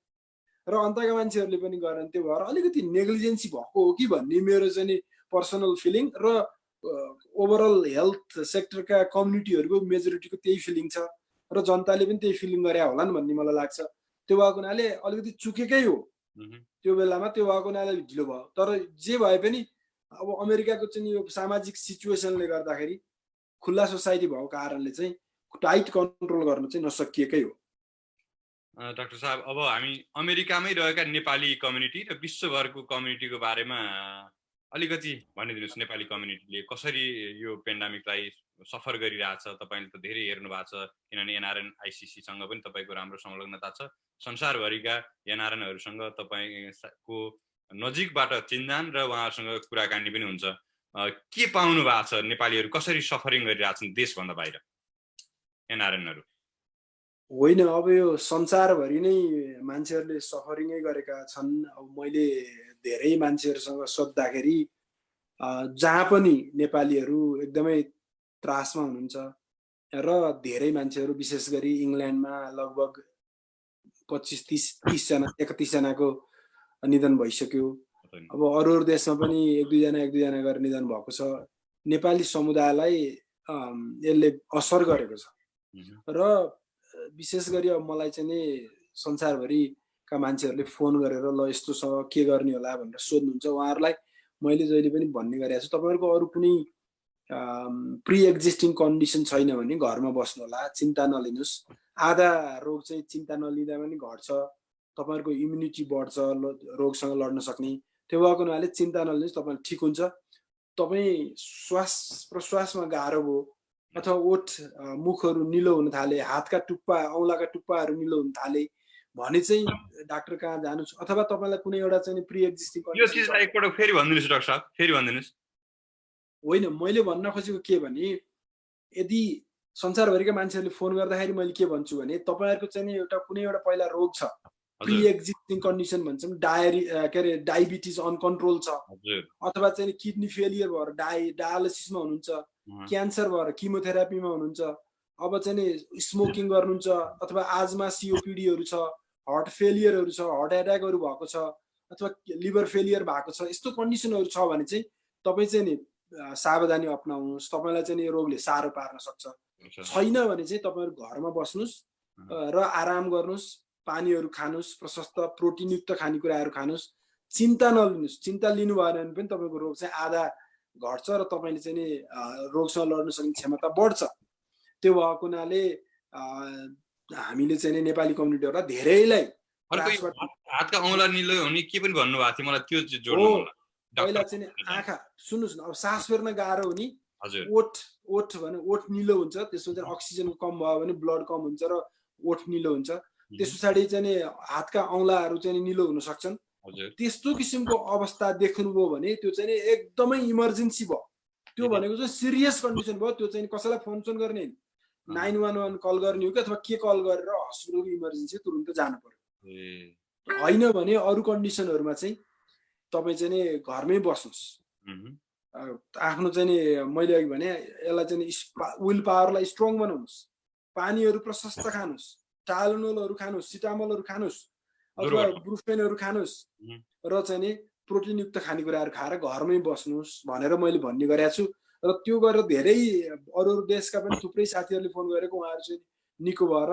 र अन्तका मान्छेहरूले पनि गरेनन्। त्यो भएर अलिकति नेग्लिजेन्सी भएको हो कि भन्ने मेरो चाहिँ नि पर्सनल फिलिङ र ओभरअल हेल्थ सेक्टरका कम्युनिटीहरूको मेजोरिटीको त्यही फिलिङ छ र जनताले पनि त्यही फिलिङ गरे होलान् भन्ने मलाई लाग्छ। त्यो भएको हुनाले अलिकति चुकेकै हो त्यो बेलामा, त्यो भएको हुनाले ढिलो भयो। तर जे भए पनि अब अमेरिकाको चाहिँ यो सामाजिक सिचुएसनले गर्दाखेरि खुल्ला सोसाइटी भएको कारणले चाहिँ टाइट कन्ट्रोल गर्न चाहिँ नसकिएकै हो। डाक्टर साहब, अब हामी अमेरिकामै रहेका नेपाली कम्युनिटी र विश्वभरको कम्युनिटीको बारेमा अलिकति भनिदिनुहोस्। नेपाली कम्युनिटीले कसरी यो पेन्डामिकलाई सफर गरिरहेछ? तपाईँले त धेरै हेर्नु भएको छ, किनभने एनआरएन आइसिसीसँग पनि तपाईँको राम्रो संलग्नता छ, संसारभरिका एनआरएनहरूसँग तपाईँको नजिकबाट चिन्जान र उहाँहरूसँग कुराकानी पनि हुन्छ। के पाउनु भएको छ? नेपालीहरू कसरी सफरिङ गरिरहेछन् देशभन्दा बाहिर एनआरएनहरू? होइन, अब यो संसारभरि नै मान्छेहरूले सफरिङै गरेका छन्। अब मैले धेरै मान्छेहरूसँग सोद्धाखेरि जहाँ पनि नेपालीहरू एकदमै त्रासमा हुनुहुन्छ र धेरै मान्छेहरू विशेष गरी इङ्ल्यान्डमा लगभग 25-30 जना 31 जनाको निधन भइसक्यो। अब अरू देशमा पनि 1-2 जना गरेर निधन भएको छ। नेपाली समुदायलाई यसले असर गरेको छ र विशेष गरी अब मलाई चाहिँ नि संसारभरिका का मान्छेहरूले फोन गरेर ल यस्तो छ के गर्ने होला भनेर सोध्नुहुन्छ। उहाँहरूलाई मैले जहिले पनि भन्ने गरेको छु, तपाईँहरूको अरू कुनै प्रि एक्जिस्टिङ कन्डिसन छैन भने घरमा बस्नु होला, चिन्ता नलिनुहोस्। आधा रोग चाहिँ चिन्ता नलिँदा पनि घट्छ, तपाईँहरूको इम्युनिटी बढ्छ रोगसँग लड्न सक्ने। त्यो भएको हुनाले चिन्ता नलिनुहोस्, तपाईँ ठिक हुन्छ। तपाईँ श्वास प्रश्वासमा गाह्रो भयो अथवा ओठ मुखहरू निलो हुन थाले, हातका टुप्पा औँलाका टुप्पाहरू निलो हुन थाले भने चाहिँ डाक्टर कहाँ जानुहोस्। अथवा तपाईँलाई कुनै एउटा चाहिँ प्रि एक्जिस्टिङ यो चिजलाई एकपल्ट फेरि भनिदिनुहोस् डाक्टर साहब, फेरि भनिदिनुहोस्। होइन, मैले भन्न खोजेको के भने यदि संसारभरिका मान्छेहरूले फोन गर्दाखेरि मैले के भन्छु भने तपाईँहरूको चाहिँ एउटा कुनै एउटा पहिला रोग छ, प्रि एक्जिस्टिङ कन्डिसन भन्छौँ, के अरे डायबिटिज अनकन्ट्रोल छ, अथवा चाहिँ किडनी फेलियर भएर डायलिसिसमा हुनुहुन्छ, क्यान्सर भएर किमोथेरापीमा हुनुहुन्छ, अब चाहिँ स्मोकिङ गर्नुहुन्छ, अथवा आजमा सिओपिडीहरू छ, हार्ट फेलियरहरू छ, हार्ट एट्याकहरू भएको छ, अथवा लिभर फेलियर भएको छ, यस्तो कन्डिसनहरू छ भने चाहिँ तपाईँ चाहिँ नि सावधानी अपनाउनुहोस्। तपाईँलाई चाहिँ यो रोगले साह्रो पार्न सक्छ। छैन भने चाहिँ तपाईँहरू घरमा बस्नुहोस् र आराम गर्नुहोस्, पानीहरू खानुहोस्, प्रशस्त प्रोटिनयुक्त खानेकुराहरू खानुहोस्, चिन्ता नलिनुहोस्। चिन्ता लिनु भएन भने पनि तपाईँको रोग चाहिँ आधा घट्छ र तपाईँले चाहिँ नि रोगसँग लड्न सक्ने क्षमता बढ्छ। त्यो भएको हुनाले हामीले चाहिँ नेपाली कम्युनिटीहरूलाई धेरैलाई हातका औँला निलो हुने के पनि भन्नुभएको थियो, मलाई त्यो जोड्नु मन लाग्यो। पहिला चाहिँ आँखा सुन्नुहोस् न, अब सास फेर्न गाह्रो हुने, ओठ भने ओठ निलो हुन्छ, त्यसमा चाहिँ अक्सिजन कम भयो भने ब्लड कम हुन्छ र ओठ निलो हुन्छ। त्यस पछाडि चाहिँ हातका औँलाहरू चाहिँ निलो हुन सक्छन्। त्यस्तो किसिमको अवस्था देख्नुभयो भने त्यो चाहिँ एकदमै इमर्जेन्सी भयो। त्यो भनेको चाहिँ सिरियस कन्डिसन भयो। त्यो चाहिँ कसैलाई फोन गर्ने 911 कल गर्ने हो कि अथवा के कल गरेर हस्पिटलको इमर्जेन्सी तुरुन्त जानु पर्यो। होइन भने अरू कन्डिसनहरूमा चाहिँ तपाईँ चाहिँ घरमै बस्नुहोस्। आफ्नो चाहिँ मैले अघि भने यसलाई चाहिँ विल पावरलाई स्ट्रङ बनाउनुहोस्, पानीहरू प्रशस्त खानुहोस्, टालनोलहरू खानुहोस्, सिटामोलहरू खानुहोस्, अथवा ब्रुफेनहरू खानुहोस् र चाहिँ प्रोटिनयुक्त खानेकुराहरू खाएर घरमै बस्नुहोस् भनेर मैले भन्ने गरेको छु। र त्यो गरेर धेरै अरू देशका पनि थुप्रै साथीहरूले फोन गरेको, उहाँहरू चाहिँ निको भएर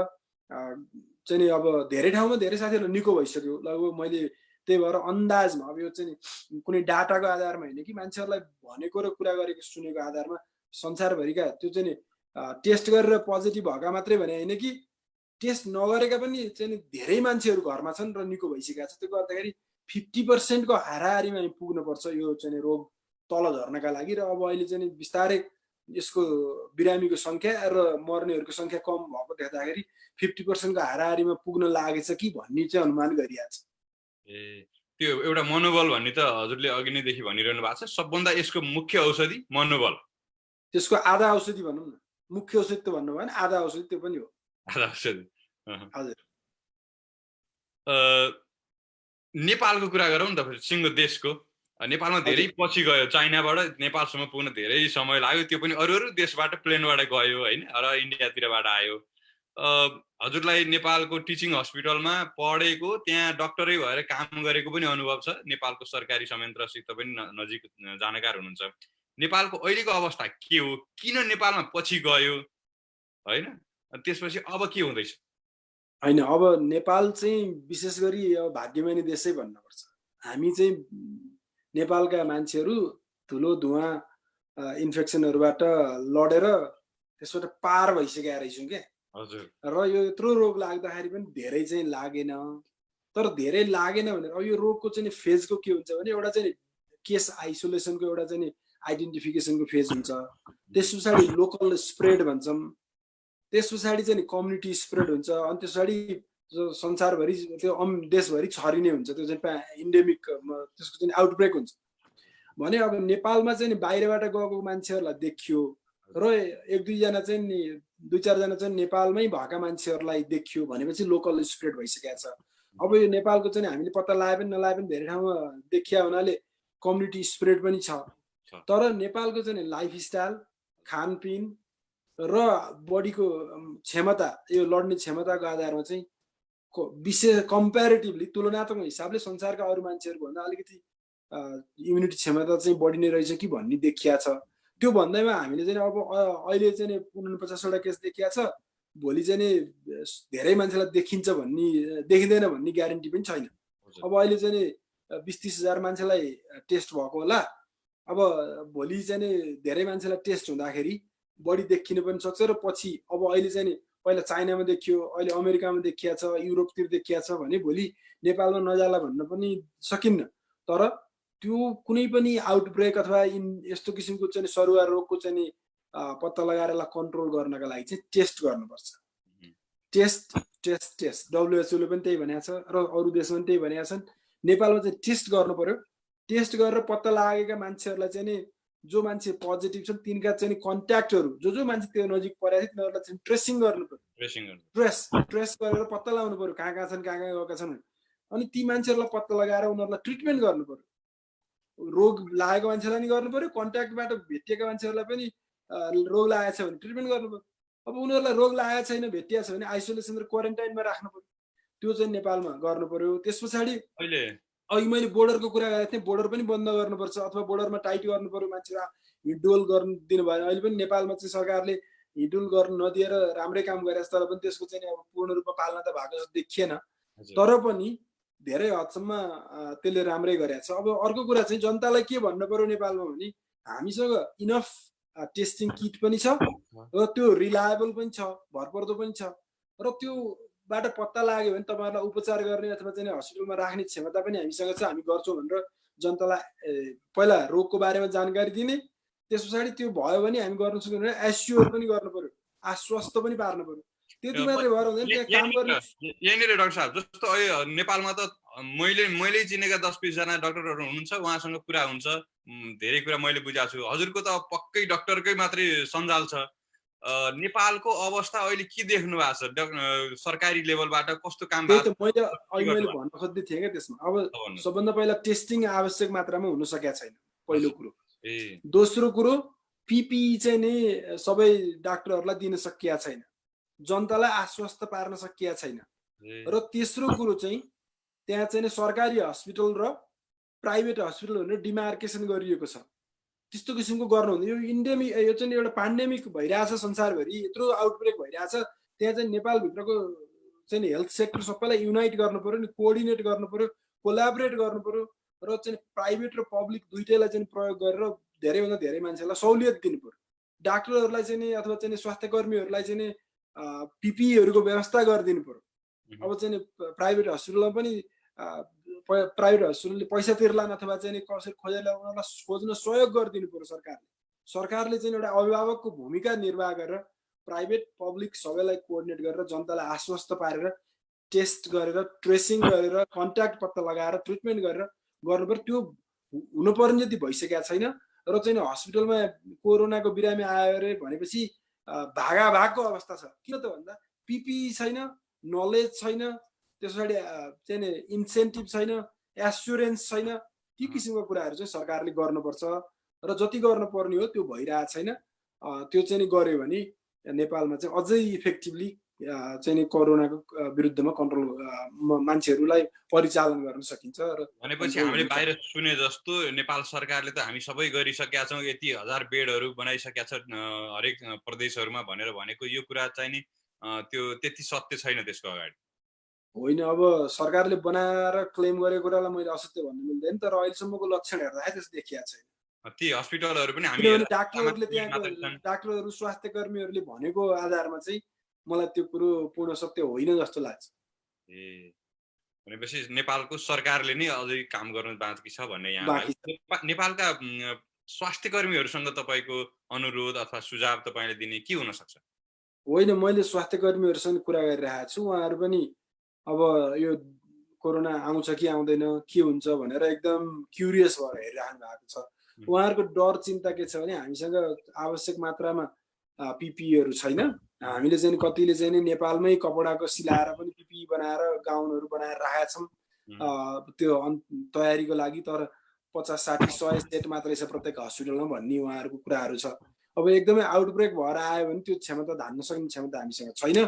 चाहिँ अब धेरै ठाउँमा धेरै साथीहरू निको भइसक्यो लगभग। मैले त्यही भएर अन्दाजमा, अब यो चाहिँ कुनै डाटाको आधारमा होइन कि मान्छेहरूलाई भनेको र कुरा गरेको सुनेको आधारमा, संसारभरिका त्यो चाहिँ टेस्ट गरेर पोजिटिभ भएका मात्रै भने होइन कि टेस्ट नगरेका पनि चाहिँ धेरै मान्छेहरू घरमा छन् र निको भइसकेका छ। त्यो गर्दाखेरि 50% को हाराहारीमा पुग्नुपर्छ यो चाहिँ रोग तल झर्नका लागि। र अब अहिले चाहिँ बिस्तारै यसको बिरामीको सङ्ख्या र मर्नेहरूको सङ्ख्या कम भएको देख्दाखेरि 50% को हाराहारीमा पुग्न लागेछ कि भन्ने चाहिँ अनुमान गरिएको छ। त्यो एउटा मनोबल भन्ने त हजुरले अघि नैदेखि भनिरहनु भएको छ। सबभन्दा यसको मुख्य औषधि मनोबल। त्यसको आधा औषधि भनौँ न, मुख्य औषधि त भन्नु भएन, आधा औषधि त्यो पनि हो। आधा औषधि। हजुर। नेपालको कुरा गरौँ न त, सिङ्गो देशको। नेपालमा धेरै पछि गयो, चाइनाबाट नेपालसम्म पुग्न धेरै समय लाग्यो। त्यो पनि अरू देशबाट प्लेनबाट गयो होइन, र इन्डियातिरबाट आयो। हजुरलाई नेपालको टिचिङ हस्पिटलमा पढेको, त्यहाँ डक्टरै भएर काम गरेको पनि अनुभव छ। नेपालको सरकारी संयन्त्रसित पनि नजिक जानकार हुनुहुन्छ। नेपालको अहिलेको अवस्था के हो, किन नेपालमा पछि गयो होइन, त्यसपछि अब के हुँदैछ? होइन, अब नेपाल चाहिँ विशेष गरी अब भाग्यमानी देशै भन्नुपर्छ। हामी चाहिँ नेपालका मान्छेहरू ठुलो धुवा इन्फेक्सनहरूबाट लडेर त्यसबाट पार भइसकेका रहेछौँ क्या। र यो यत्रो रोग लाग्दाखेरि पनि धेरै चाहिँ लागेन। तर धेरै लागेन भनेर अब यो रोगको चाहिँ फेजको के हुन्छ भने एउटा चाहिँ केस आइसोलेसनको एउटा चाहिँ आइडेन्टिफिकेसनको फेज हुन्छ। त्यस पछाडि लोकल स्प्रेड भन्छौँ, त्यस पछाडि चाहिँ कम्युनिटी स्प्रेड हुन्छ, अनि त्यस पछाडि संसारभरि त्यो देशभरि छरिने हुन्छ। त्यो चाहिँ इन्डेमिक, त्यसको चाहिँ आउटब्रेक हुन्छ भने अब नेपालमा चाहिँ बाहिरबाट गएको मान्छेहरूलाई देखियो र एक दुईजना चाहिँ दुई चारजना चाहिँ नेपालमै भएका मान्छेहरूलाई देखियो भनेपछि लोकल स्प्रेड भइसकेको छ। अब यो नेपालको चाहिँ हामीले पत्ता लगाए पनि नलाए पनि धेरै ठाउँमा देखिया हुनाले कम्युनिटी स्प्रेड पनि छ। तर नेपालको चाहिँ लाइफस्टाइल, खानपिन र बडीको क्षमता, यो लड्ने क्षमताको आधारमा चाहिँ विशेष कम्पेरिटिभली तुलनात्मक हिसाबले संसारका अरू मान्छेहरूभन्दा अलिकति इम्युनिटी क्षमता चाहिँ बढी नै रहेछ कि भन्ने देखिया छ। त्यो भन्दैमा हामीले चाहिँ अब अहिले चाहिँ 49वटा केस देखिया छ, भोलि चाहिँ नि धेरै मान्छेलाई देखिँदैन भन्ने ग्यारेन्टी पनि छैन। अब अहिले चाहिँ नि 20-30 हजार मान्छेलाई टेस्ट भएको होला। अब भोलि चाहिँ नि धेरै मान्छेलाई टेस्ट हुँदाखेरि बढी देखिन पनि सक्छ र पछि अब अहिले चाहिँ नि पहिला चाइनामा देखियो, अहिले अमेरिकामा देखिया छ, युरोपतिर देखिया छ भने भोलि नेपालमा नजाला भन्न पनि सकिन्न। तर त्यो कुनै पनि आउटब्रेक अथवा यस्तो किसिमको चाहिँ सरुवा रोगको चाहिँ नि पत्ता लगाएर यसलाई कन्ट्रोल गर्नका लागि चाहिँ टेस्ट गर्नुपर्छ। टेस्ट WHO ले पनि त्यही भनेको छ र अरू देशमा पनि त्यही भनेका छन्। नेपालमा चाहिँ टेस्ट गर्नु पर्यो। टेस्ट गरेर पत्ता लागेका मान्छेहरूलाई चाहिँ नि जो मान्छे पोजिटिभ छन् तिनका चाहिँ कन्ट्याक्टहरू जो मान्छे त्यो नजिक परेको थियो तिनीहरूलाई चाहिँ ट्रेसिङ गर्नु पर्यो। ट्रेस गरेर पत्ता लगाउनु पर्यो कहाँ कहाँ छन्, कहाँ कहाँ गएका छन्। अनि ती मान्छेहरूलाई पत्ता लगाएर उनीहरूलाई ट्रिटमेन्ट गर्नु पर्यो। रोग लागेको मान्छेलाई नि गर्नु पर्यो, कन्ट्याक्टबाट भेटिएका मान्छेहरूलाई पनि रोग लागेको छ भने ट्रिटमेन्ट गर्नु पर्यो। अब उनीहरूलाई रोग लागेको छैन, भेटिएको छ भने आइसोलेसन र क्वारेन्टाइनमा राख्नु पर्यो। त्यो चाहिँ नेपालमा गर्नु पर्यो। त्यस पछाडि अघि मैले बोर्डरको कुरा गरेको थिएँ, बोर्डर पनि बन्द गर्नुपर्छ अथवा बोर्डरमा टाइट गर्नु पर्यो। मान्छेलाई हिँडडुल गर्नु दिनु भएन। अहिले पनि नेपालमा चाहिँ सरकारले हिँडडुल गर्नु नदिएर राम्रै काम गरेको छ, तर पनि त्यसको चाहिँ अब पूर्ण रूपमा पालना त भएको जस्तो देखिएन। तर पनि धेरै हदसम्म त्यसले राम्रै गरेको छ। अब अर्को कुरा चाहिँ जनतालाई के भन्नु पर्यो नेपालमा भने हामीसँग इनफ टेस्टिङ किट पनि छ र त्यो रिलायबल पनि छ, भरपर्दो पनि छ र त्योबाट पत्ता लाग्यो भने तपाईँहरूलाई उपचार गर्ने अथवा चाहिँ हस्पिटलमा राख्ने क्षमता पनि हामीसँग छ। हामी गर्छौँ भनेर जनतालाई पहिला रोगको बारेमा जानकारी दिने, त्यस पछाडि त्यो भयो भने हामी गर्न सक्यौँ भने एस्योर पनि गर्नु पर्यो, आश्वस्त पनि पार्नु पर्यो। त्यति मात्रै भएर हुँदैन, त्यहाँ काम गर्ने। यहीँनिर डाक्टर साहब जस्तो अहिले नेपालमा त मैले चिनेका 10-20 जना डाक्टरहरू हुनुहुन्छ, उहाँसँग कुरा हुन्छ, धेरै कुरा मैले बुझाएको छु। हजुरको त पक्कै डाक्टरकै मात्रै सञ्जाल छ। नेपालको अवस्था अहिले के देख्नु भएको छ? सरकारी लेभलबाट कस्तो काम भएको छ? मैले भन्न खोज्दै थिएँ क्या त्यसमा। अब सबभन्दा पहिला टेस्टिङ आवश्यक मात्रामा हुन सकेको छैन, पहिलो कुरो। दोस्रो कुरो पिपिई चाहिँ नि सबै डाक्टरहरूलाई दिन सकिया छैन, जनतालाई आश्वस्त पार्न सकिया छैन। र तेस्रो कुरो चाहिँ त्यहाँ चाहिँ सरकारी हस्पिटल र प्राइभेट हस्पिटल भनेर डिमार्केसन गरिएको छ। त्यस्तो किसिमको गर्नु हुँदैन। यो चाहिँ एउटा पान्डेमिक भइरहेछ संसारभरि, यत्रो आउटब्रेक भइरहेछ। त्यहाँ चाहिँ नेपालभित्रको चाहिँ हेल्थ सेक्टर सबैलाई युनाइट गर्नु पर्यो नि, कोअर्डिनेट गर्नु पर्यो, कोलाबोरेट गर्नु पर्यो र चाहिँ प्राइभेट र पब्लिक दुइटैलाई चाहिँ प्रयोग गरेर धेरैभन्दा धेरै मान्छेलाई सहुलियत दिनु पर्यो। डाक्टरहरूलाई चाहिँ नि अथवा चाहिँ स्वास्थ्य कर्मीहरूलाई चाहिँ नि पिपिईहरूको व्यवस्था गरिदिनु पर्यो। अब चाहिँ प्राइभेट हस्पिटलमा पनि प्राइभेट हस्पिटलले पैसा तिर्लान् अथवा चाहिँ कसरी खोजेर उनीहरूलाई खोज्न सहयोग गरिदिनु पर्यो सरकारले चाहिँ एउटा अभिभावकको भूमिका निर्वाह गरेर प्राइभेट पब्लिक सबैलाई कोअर्डिनेट गरेर जनतालाई आश्वस्त पारेर टेस्ट गरेर ट्रेसिङ गरेर कन्ट्याक्ट पत्ता लगाएर ट्रिटमेन्ट गरेर गर्नुपर्यो। त्यो हुनुपर्ने जति भइसकेको छैन र चाहिँ हस्पिटलमा कोरोनाको बिरामी आयो अरे भनेपछि भागाभागको अवस्था छ। किन त भन्दा पिपिई छैन, नलेज छैन, त्यस पछाडि चाहिँ इन्सेन्टिभ छैन, एस्युरेन्स छैन। ती किसिमको कुराहरू चाहिँ सरकारले गर्नुपर्छ र जति गर्नुपर्ने हो त्यो भइरहेको छैन। त्यो चाहिँ गर्यो भने नेपालमा चाहिँ अझै इफेक्टिभली चाहिँ कोरोनाको विरुद्धमा कन्ट्रोल मान्छेहरूलाई परिचालन गर्न सकिन्छ। र भनेपछि हामीले बाहिर सुने जस्तो नेपाल सरकारले त हामी सबै गरिसकेका छौँ, यति हजार बेडहरू बनाइसकेका छ हरेक प्रदेशहरूमा भनेर भनेको यो कुरा चाहिँ नि त्यो त्यति सत्य छैन त्यसको अगाडि होइन। अब सरकारले बनाएर क्लेम गरेको कुरालाई मैले असत्य भन्नु मिल्दैन, तर अहिलेसम्मको लक्षण हेर्दाखेरि त्यस्तो देखिएको छैन। ती हस्पिटलहरू पनि डाक्टरहरूले त्यहाँको डाक्टरहरू स्वास्थ्य कर्मीहरूले भनेको आधारमा चाहिँ मलाई त्यो कुरो पूर्ण सत्य होइन जस्तो लाग्छ। भनेपछि नेपालको सरकारले नै अझै काम गर्न बाँकी छ भन्ने यहाँ नेपालका स्वास्थ्य कर्मीहरूसँग तपाईँको अनुरोध अथवा सुझाव तपाईँले दिने के हुन सक्छ? होइन, मैले स्वास्थ्य कर्मीहरूसँग कुरा गरिरहेको छु। उहाँहरू पनि अब यो कोरोना आउँछ कि आउँदैन, के हुन्छ भनेर एकदम क्युरियस भएर हेरिराख्नु भएको छ। उहाँहरूको डर चिन्ता के छ भने हामीसँग आवश्यक मात्रामा पिपिईहरू छैन। हामीले चाहिँ कतिले चाहिँ नेपालमै कपडाको सिलाएर पनि पिपिई बनाएर गाउनहरू बनाएर राखेका छौँ त्यो तयारीको लागि। तर 50-60-100 सेट मात्रै छ प्रत्येक हस्पिटलमा भन्ने उहाँहरूको कुराहरू छ। अब एकदमै आउटब्रेक भएर आयो भने त्यो क्षमता धान्न सक्ने क्षमता हामीसँग छैन।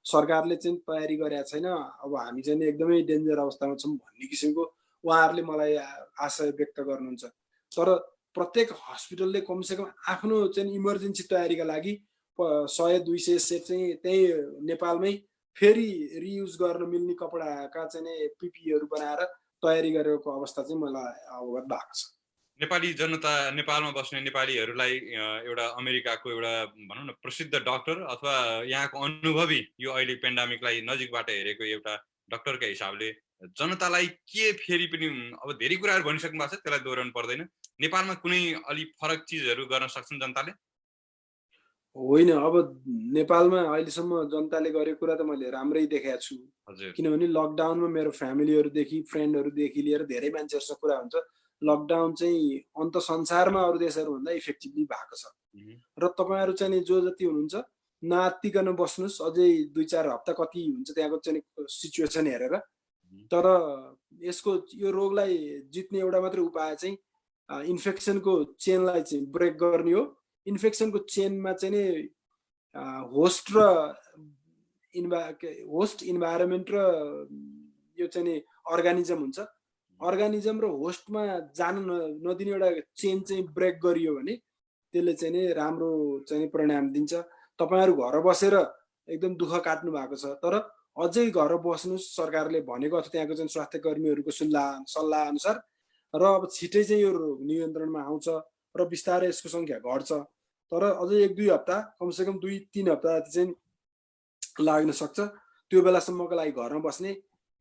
सरकारले चाहिँ तयारी गरेका छैन। अब हामी चाहिँ एकदमै डेन्जर अवस्थामा छौँ भन्ने किसिमको उहाँहरूले मलाई आशा व्यक्त गर्नुहुन्छ। तर प्रत्येक हस्पिटलले कमसेकम आफ्नो चाहिँ इमर्जेन्सी तयारीका लागि 100-200 सेट चाहिँ त्यही नेपालमै फेरि रियुज गर्न मिल्ने कपडाका चाहिँ पिपीहरू बनाएर तयारी गरेको अवस्था चाहिँ मलाई अवगत भएको छ। नेपाली जनता, नेपालमा बस्ने नेपालीहरूलाई एउटा अमेरिकाको एउटा भनौँ न प्रसिद्ध डाक्टर अथवा यहाँको अनुभवी यो अहिले पेन्डामिकलाई नजिकबाट हेरेको एउटा डाक्टरका हिसाबले जनतालाई के फेरि पनि अब धेरै कुराहरू भनिसक्नु भएको छ, त्यसलाई दोहोऱ्याउनु पर्दैन। नेपालमा कुनै अलि फरक चिजहरू गर्न सक्छन् जनताले? होइन, अब नेपालमा अहिलेसम्म जनताले गरेको कुरा त मैले राम्रै देखाएको छु। हजुर, किनभने लकडाउनमा मेरो फ्यामिलीहरूदेखि फ्रेन्डहरूदेखि लिएर धेरै मान्छेहरूसँग कुरा हुन्छ। लकडाउन चाहिँ अन्त संसारमा अरू देशहरूभन्दा इफेक्टिभली भएको छ र तपाईँहरू चाहिँ जो जति हुनुहुन्छ नआत्तिकन बस्नुहोस्। अझै 2-4 हप्ता कति हुन्छ त्यहाँको चाहिँ सिचुएसन हेरेर। तर यसको यो रोगलाई जित्ने एउटा मात्रै उपाय चाहिँ इन्फेक्सनको चेनलाई चाहिँ ब्रेक गर्ने हो। इन्फेक्सनको चेनमा चाहिँ नि होस्ट इन्भाइरोमेन्ट र यो चाहिँ नि अर्गानिजम हुन्छ। अर्गानिजम र होस्टमा जान नदिने एउटा चेन चाहिँ ब्रेक गरियो भने त्यसले चाहिँ नि राम्रो चाहिँ परिणाम दिन्छ। तपाईँहरू घर बसेर एकदम दुःख काट्नु भएको छ, तर अझै घर बस्नुहोस् सरकारले भनेको अथवा त्यहाँको चाहिँ स्वास्थ्य कर्मीहरूको सल्लाह अनुसार। र अब छिटै चाहिँ यो रोग नियन्त्रणमा आउँछ र बिस्तारै यसको सङ्ख्या घट्छ। तर अझै 1-2 हप्ता, कमसेकम 2-3 हप्ता चाहिँ लाग्न सक्छ। त्यो बेलासम्मको लागि घरमा बस्ने,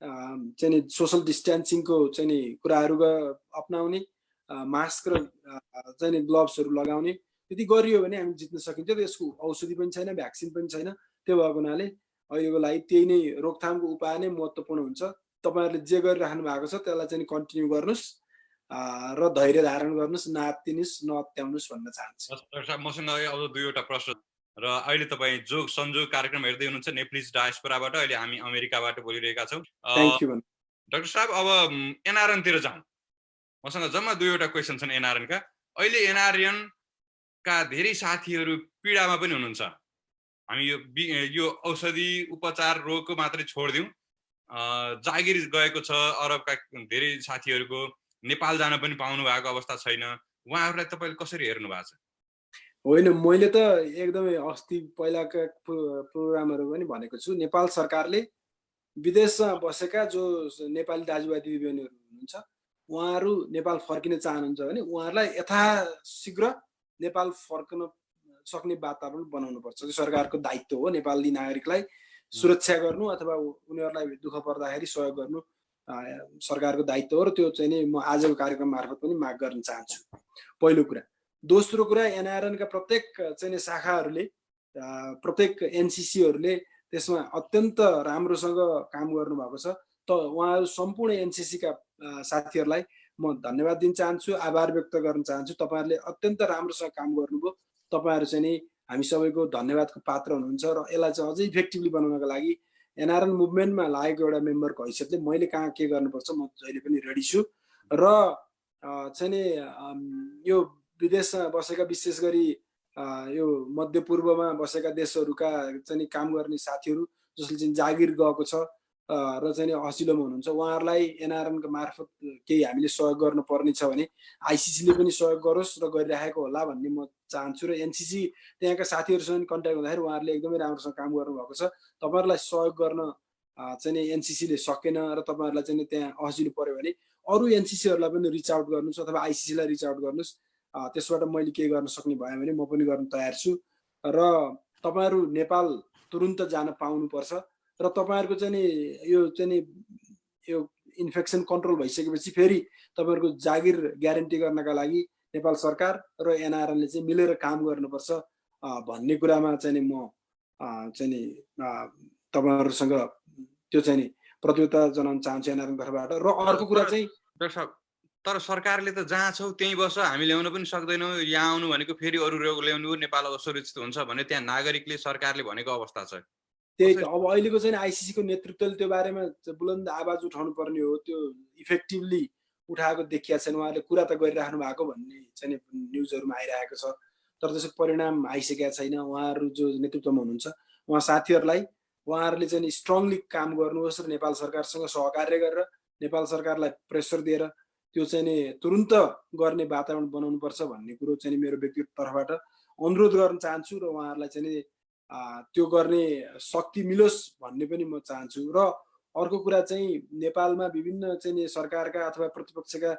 चाहिँ सोसल डिस्टेन्सिङको चाहिँ कुराहरू अपनाउने, मास्क र चाहिँ ग्लोभ्सहरू लगाउने, त्यति गरियो भने हामी जित्न सकिन्छ। यसको औषधि पनि छैन, भ्याक्सिन पनि छैन। त्यो भएको हुनाले अहिलेको लागि त्यही नै रोकथामको उपाय नै महत्त्वपूर्ण हुन्छ। तपाईँहरूले जे गरिराख्नु भएको छ त्यसलाई चाहिँ कन्टिन्यू गर्नुहोस् र धैर्य धारण गर्नुहोस्, नआत्तिनुहोस्, नअत्याउनुहोस् भन्न चाहन्छु। डाक्टर साहब, मसँग अब 2वटा प्रश्न र अहिले तपाईँ जोग संजोग कार्यक्रम हेर्दै हुनुहुन्छ नेप्लिज डायस्पोराबाट। अहिले हामी अमेरिकाबाट बोलिरहेका छौँ। Thank you. डाक्टर साहब, अब एनआरएनतिर जाउँ। मसँग जम्मा 2वटा क्वेसन छन् एनआरएनका। अहिले एनआरएनका धेरै साथीहरू पीडामा पनि हुनुहुन्छ। हामी यो औषधि उपचार रोगको मात्रै छोडिदिउँ, जागिर गएको छ अरबका धेरै साथीहरूको, नेपाल जान पनि पाउनु भएको अवस्था छैन। उहाँहरूलाई तपाईँले कसरी हेर्नु भएको छ? होइन, मैले त एकदमै अस्ति पहिलाका प्रोग्रामहरू पनि भनेको छु। नेपाल सरकारले विदेशमा बसेका जो नेपाली दाजुभाइ दिदीबहिनीहरू हुनुहुन्छ उहाँहरू नेपाल फर्किन चाहनुहुन्छ भने उहाँहरूलाई यथाशीघ्र नेपाल फर्कन सक्ने वातावरण बनाउनुपर्छ। त्यो सरकारको दायित्व हो। नेपाली नागरिकलाई सुरक्षा गर्नु अथवा उनीहरूलाई दुःख पर्दाखेरि सहयोग गर्नु सरकारको दायित्व हो र त्यो चाहिँ नि म आजको कार्यक्रम मार्फत पनि माग गर्न चाहन्छु। पहिलो कुरा। दोस्रो कुरा, एनआरएनका प्रत्येक चाहिँ शाखाहरूले, प्रत्येक एनसिसीहरूले त्यसमा अत्यन्त राम्रोसँग काम गर्नुभएको छ। त उहाँहरू सम्पूर्ण एनसिसीका साथीहरूलाई म धन्यवाद दिन चाहन्छु, आभार व्यक्त गर्न चाहन्छु। तपाईँहरूले अत्यन्त राम्रोसँग काम गर्नुभयो। तपाईँहरू चाहिँ नि हामी सबैको धन्यवादको पात्र हुनुहुन्छ र यसलाई चाहिँ अझै इफेक्टिभली बनाउनको लागि एनआरएन मुभमेन्टमा लागेको एउटा मेम्बरको हैसियतले मैले कहाँ के गर्नुपर्छ म जहिले पनि रेडी छु। र चाहिँ नि यो विदेशमा बसेका, विशेष गरी यो मध्यपूर्वमा बसेका देशहरूका चाहिँ काम गर्ने साथीहरू जसले चाहिँ जागिर गएको छ र चाहिँ हसिलोमा हुनुहुन्छ, उहाँहरूलाई एनआरएनको मार्फत केही हामीले सहयोग गर्नुपर्ने छ भने आइसिसीले पनि सहयोग गरोस् र गरिराखेको होला भन्ने म चाहन्छु। र एनसिसी त्यहाँका साथीहरूसँग कन्ट्याक्ट हुँदाखेरि उहाँहरूले एकदमै राम्रोसँग काम गर्नुभएको छ। तपाईँहरूलाई सहयोग गर्न चाहिँ एनसिसीले सकेन र तपाईँहरूलाई चाहिँ त्यहाँ हसिलो पर्यो भने अरू एनसिसीहरूलाई पनि रिच आउट गर्नुहोस् अथवा आइसिसीलाई रिच आउट गर्नुहोस्। त्यसबाट मैले के गर्न सक्ने भयो भने म पनि गर्न तयार छु। र तपाईँहरू नेपाल तुरुन्त जान पाउनुपर्छ र तपाईँहरूको चाहिँ यो इन्फेक्सन कन्ट्रोल भइसकेपछि फेरि तपाईँहरूको जागिर ग्यारेन्टी गर्नका लागि नेपाल सरकार र एनआरएनले चाहिँ मिलेर काम गर्नुपर्छ भन्ने कुरामा चाहिँ म चाहिँ तपाईँहरूसँग त्यो चाहिँ प्रतिबद्धता जनाउन चाहन्छु एनआरएन तर्फबाट। र अर्को कुरा चाहिँ डाक्टर साहब, तर सरकारले त जहाँ छौ त्यहीँ बस, हामी ल्याउन पनि सक्दैनौँ, यहाँ आउनु भनेको फेरि अरू रोग ल्याउनु हो, नेपाल असुरक्षित हुन्छ भने त्यहाँ नागरिकले सरकारले भनेको अवस्था छ। त्यही त अब अहिलेको चाहिँ आइसिसीको नेतृत्वले त्यो बारेमा बुलन्द आवाज उठाउनु पर्ने हो। त्यो इफेक्टिभली उठाएको देखिया छैन। उहाँले कुरा त गरिराख्नु भएको भन्ने चाहिँ न्युजहरूमा आइरहेको छ, तर त्यसको परिणाम आइसकेका छैन। उहाँहरू जो नेतृत्वमा हुनुहुन्छ उहाँ साथीहरूलाई उहाँहरूले चाहिँ स्ट्रङली काम गर्नुहोस् र नेपाल सरकारसँग सहकार्य गरेर नेपाल सरकारलाई प्रेसर दिएर त्यो चाहिँ तुरुन्त गर्ने वातावरण बनाउनुपर्छ भन्ने कुरो चाहिँ मेरो व्यक्तिगत तर्फबाट अनुरोध गर्न चाहन्छु र उहाँहरूलाई चाहिँ नि त्यो गर्ने शक्ति मिलोस् भन्ने पनि म चाहन्छु। र अर्को कुरा चाहिँ नेपालमा विभिन्न चाहिँ नि सरकारका अथवा प्रतिपक्षका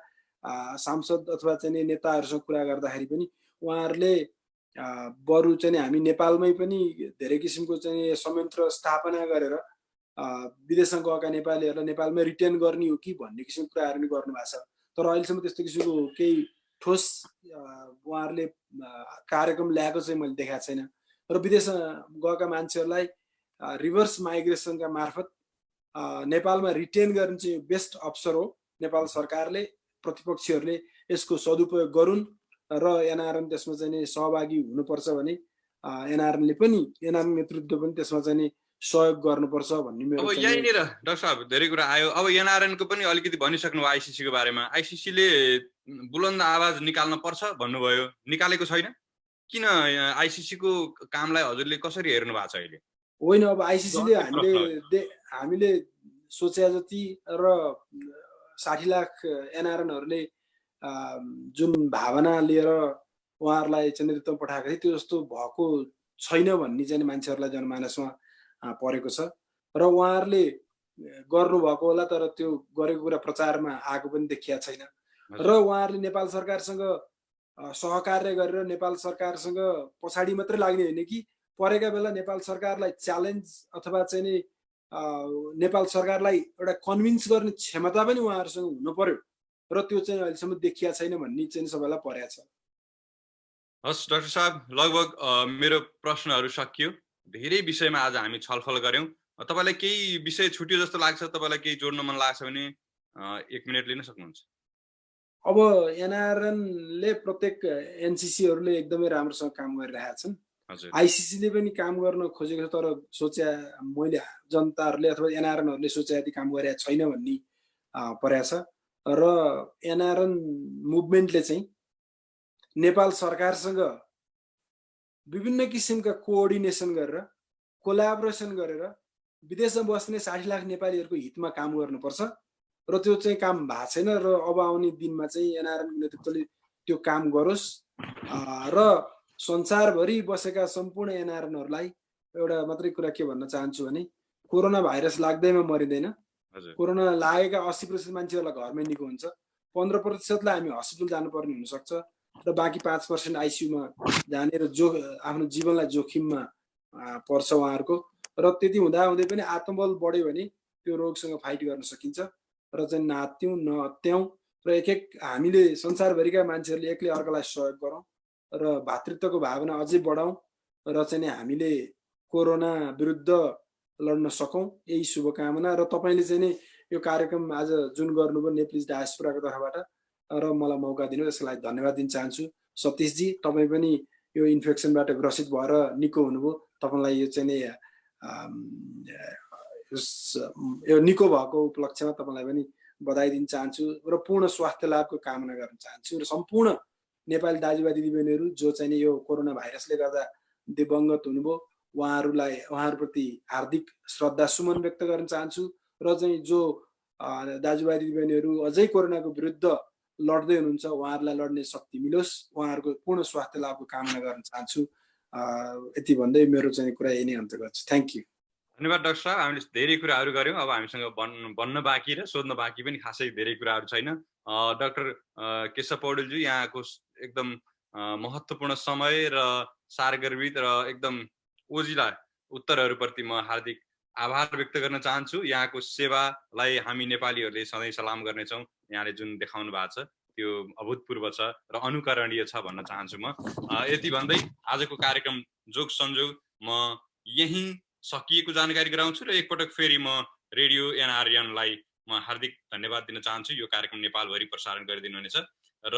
सांसद अथवा चाहिँ नि नेताहरूसँग कुरा गर्दाखेरि पनि उहाँहरूले बरु चाहिँ हामी नेपालमै पनि धेरै किसिमको चाहिँ संयन्त्र स्थापना गरेर विदेशमा गएका नेपालीहरूलाई नेपालमै रिटेन गर्ने हो कि भन्ने किसिमको कुराहरू नि गर्नुभएको छ। तर अहिलेसम्म त्यस्तो किसिमको केही ठोस उहाँहरूले कार्यक्रम ल्याएको चाहिँ मैले देखाएको छैन। र विदेशमा गएका मान्छेहरूलाई रिभर्स माइग्रेसनका मार्फत नेपालमा रिटेन गर्ने चाहिँ बेस्ट अप्सन हो। नेपाल सरकारले प्रतिपक्षीहरूले यसको सदुपयोग गरून् र एनआरएन त्यसमा चाहिँ नि सहभागी हुनुपर्छ भने एनआरएनले पनि एनआरएन नेतृत्व पनि त्यसमा चाहिँ नि सहयोग गर्नुपर्छ भन्ने मेरो। अब यहीँनिर डाक्टर साहब धेरै कुरा आयो। अब एनआरएनको पनि अलिकति भनिसक्नु आइसिसीको बारेमा। आइसिसीले बुलन्द आवाज निकाल्न पर्छ भन्नुभयो, निकालेको छैन। किन आइसिसीको कामलाई हजुरले कसरी हेर्नु भएको छ अहिले? होइन, अब आइसिसीले हामीले सोचे जति र 60 लाख एनआरएनहरूले जुन भावना लिएर उहाँहरूलाई चाहिँ नेतृत्व पठाएको थियो त्यो जस्तो भएको छैन भन्ने चाहिँ मान्छेहरूलाई जनमानसमा परेको छ। र उहाँहरूले गर्नुभएको होला तर त्यो गरेको कुरा प्रचारमा आएको पनि देखिया छैन। र उहाँहरूले नेपाल सरकारसँग सहकार्य गरेर नेपाल सरकारसँग पछाडि मात्रै लाग्ने होइन कि परेका बेला नेपाल सरकारलाई च्यालेन्ज अथवा चाहिँ नि नेपाल सरकारलाई एउटा कन्भिन्स गर्ने क्षमता पनि उहाँहरूसँग हुनु पर्यो र त्यो चाहिँ अहिलेसम्म देखिया छैन भन्ने चाहिँ सबैलाई परेको छ। हस् डाक्टर साहब, लगभग मेरो प्रश्नहरू सकियो। धेरै विषयमा आज हामी छलफल गऱ्यौँ। तपाईँलाई केही विषय छुट्यो जस्तो लाग्छ, तपाईँलाई केही जोड्न मन लाग्छ भने 1 मिनट लिन सक्नुहुन्छ। अब एनआरएनले प्रत्येक एनसिसीहरूले एकदमै राम्रोसँग काम गरिरहेका छन्। आइसिसीले पनि काम गर्न खोजेको छ तर सोचे मैले जनताहरूले अथवा एनआरएनहरूले सोचे जति काम गरेका छैन भन्ने परेको छ। र एनआरएन मुभमेन्टले चाहिँ नेपाल सरकारसँग विभिन्न किसिमका कोअर्डिनेसन गरेर कोलाबोरेसन गरेर विदेशमा बस्ने 60 लाख नेपालीहरूको हितमा काम गर्नुपर्छ र त्यो चाहिँ काम भएको छैन। र अब आउने दिनमा चाहिँ एनआरएन नेतृत्वले त्यो काम गरोस् र संसारभरि बसेका सम्पूर्ण एनआरएनहरूलाई एउटा मात्रै कुरा के भन्न चाहन्छु भने कोरोना भाइरस लाग्दैमा मरिँदैन। कोरोना लागेका 80% मान्छेहरूलाई घरमै निको हुन्छ, 15%लाई हामी हस्पिटल जानुपर्ने हुनसक्छ र बाँकी 5% आइसियुमा जाने र जो आफ्नो जीवनलाई जोखिममा पर्छ उहाँहरूको। र त्यति हुँदाहुँदै पनि आत्मबल बढ्यो भने त्यो रोगसँग फाइट गर्न सकिन्छ र चाहिँ नात्यौँ नहत्याउँ र एक हामीले संसारभरिका मान्छेहरूले एकले अर्कालाई सहयोग गरौँ र भातृत्वको भावना अझै बढाउँ र चाहिँ हामीले कोरोना विरुद्ध लड्न सकौँ, यही शुभकामना। र तपाईँले चाहिँ नि यो कार्यक्रम आज जुन गर्नुभयो नेप्लिज डायस्पोराको तर्फबाट र मलाई मौका दिनु त्यसको लागि धन्यवाद दिन चाहन्छु। सतीशजी, तपाईँ पनि यो इन्फेक्सनबाट ग्रसित भएर निको हुनुभयो, तपाईँलाई यो चाहिँ नि यो निको भएको उपलक्ष्यमा तपाईँलाई पनि बधाई दिन चाहन्छु र पूर्ण स्वास्थ्य लाभको कामना गर्न चाहन्छु। र सम्पूर्ण नेपाली दाजुभाइ दिदीबहिनीहरू जो चाहिँ यो कोरोना भाइरसले गर्दा दिवंगत हुनुभयो उहाँहरूप्रति हार्दिक श्रद्धा सुमन व्यक्त गर्न चाहन्छु र चाहिँ जो दाजुभाइ दिदीबहिनीहरू अझै कोरोनाको विरुद्ध लड्दै हुनुहुन्छ उहाँहरूलाई लड्ने शक्ति मिलोस्, उहाँहरूको पूर्ण स्वास्थ्य लाभको कामना गर्न चाहन्छु। यति भन्दै मेरो चाहिँ कुरा यही नै अन्त्य गर्छु। Thank you. धन्यवाद डाक्टर साहब। हामीले धेरै कुराहरू गऱ्यौँ। अब हामीसँग भन्न बाँकी र सोध्न बाँकी पनि खासै धेरै कुराहरू छैन। डाक्टर केशव पौडेलजी, यहाँको एकदम महत्त्वपूर्ण समय र सारगर्भित र एकदम ओजिला उत्तरहरूप्रति म हार्दिक आभार व्यक्त गर्न चाहन्छु। यहाँको सेवालाई हामी नेपालीहरूले सधैँ सलाम गर्नेछौँ। यहाँले जुन देखाउनु भएको छ त्यो अभूतपूर्व छ र अनुकरणीय छ भन्न चाहन्छु म। यति भन्दै आजको कार्यक्रम जोग संजोग म यहीँ सकिएको जानकारी गराउँछु र एकपटक फेरि म रेडियो एनआरएनलाई म हार्दिक धन्यवाद दिन चाहन्छु। यो कार्यक्रम नेपालभरि प्रसारण गरिदिनु हुनेछ र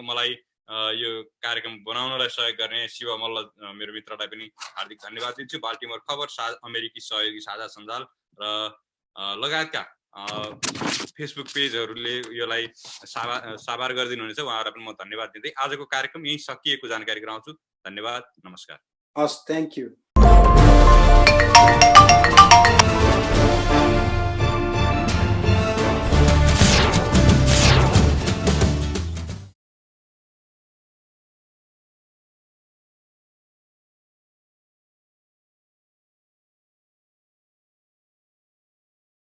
मलाई यो कार्यक्रम बनाउनलाई सहयोग गर्ने शिव मल्ल मेरो मित्रलाई पनि हार्दिक धन्यवाद दिन्छु। बाल्टिमोर खबर, अमेरिकी सहयोगी साझा सञ्जाल र लगायतका फेसबुक पेजहरूले यसलाई साभार गरिदिनु हुनेछ, उहाँहरूलाई पनि म धन्यवाद दिँदै आजको कार्यक्रम यहीँ सकिएको जानकारी गराउँछु। धन्यवाद, नमस्कार। हस्, थ्याङ्क यू।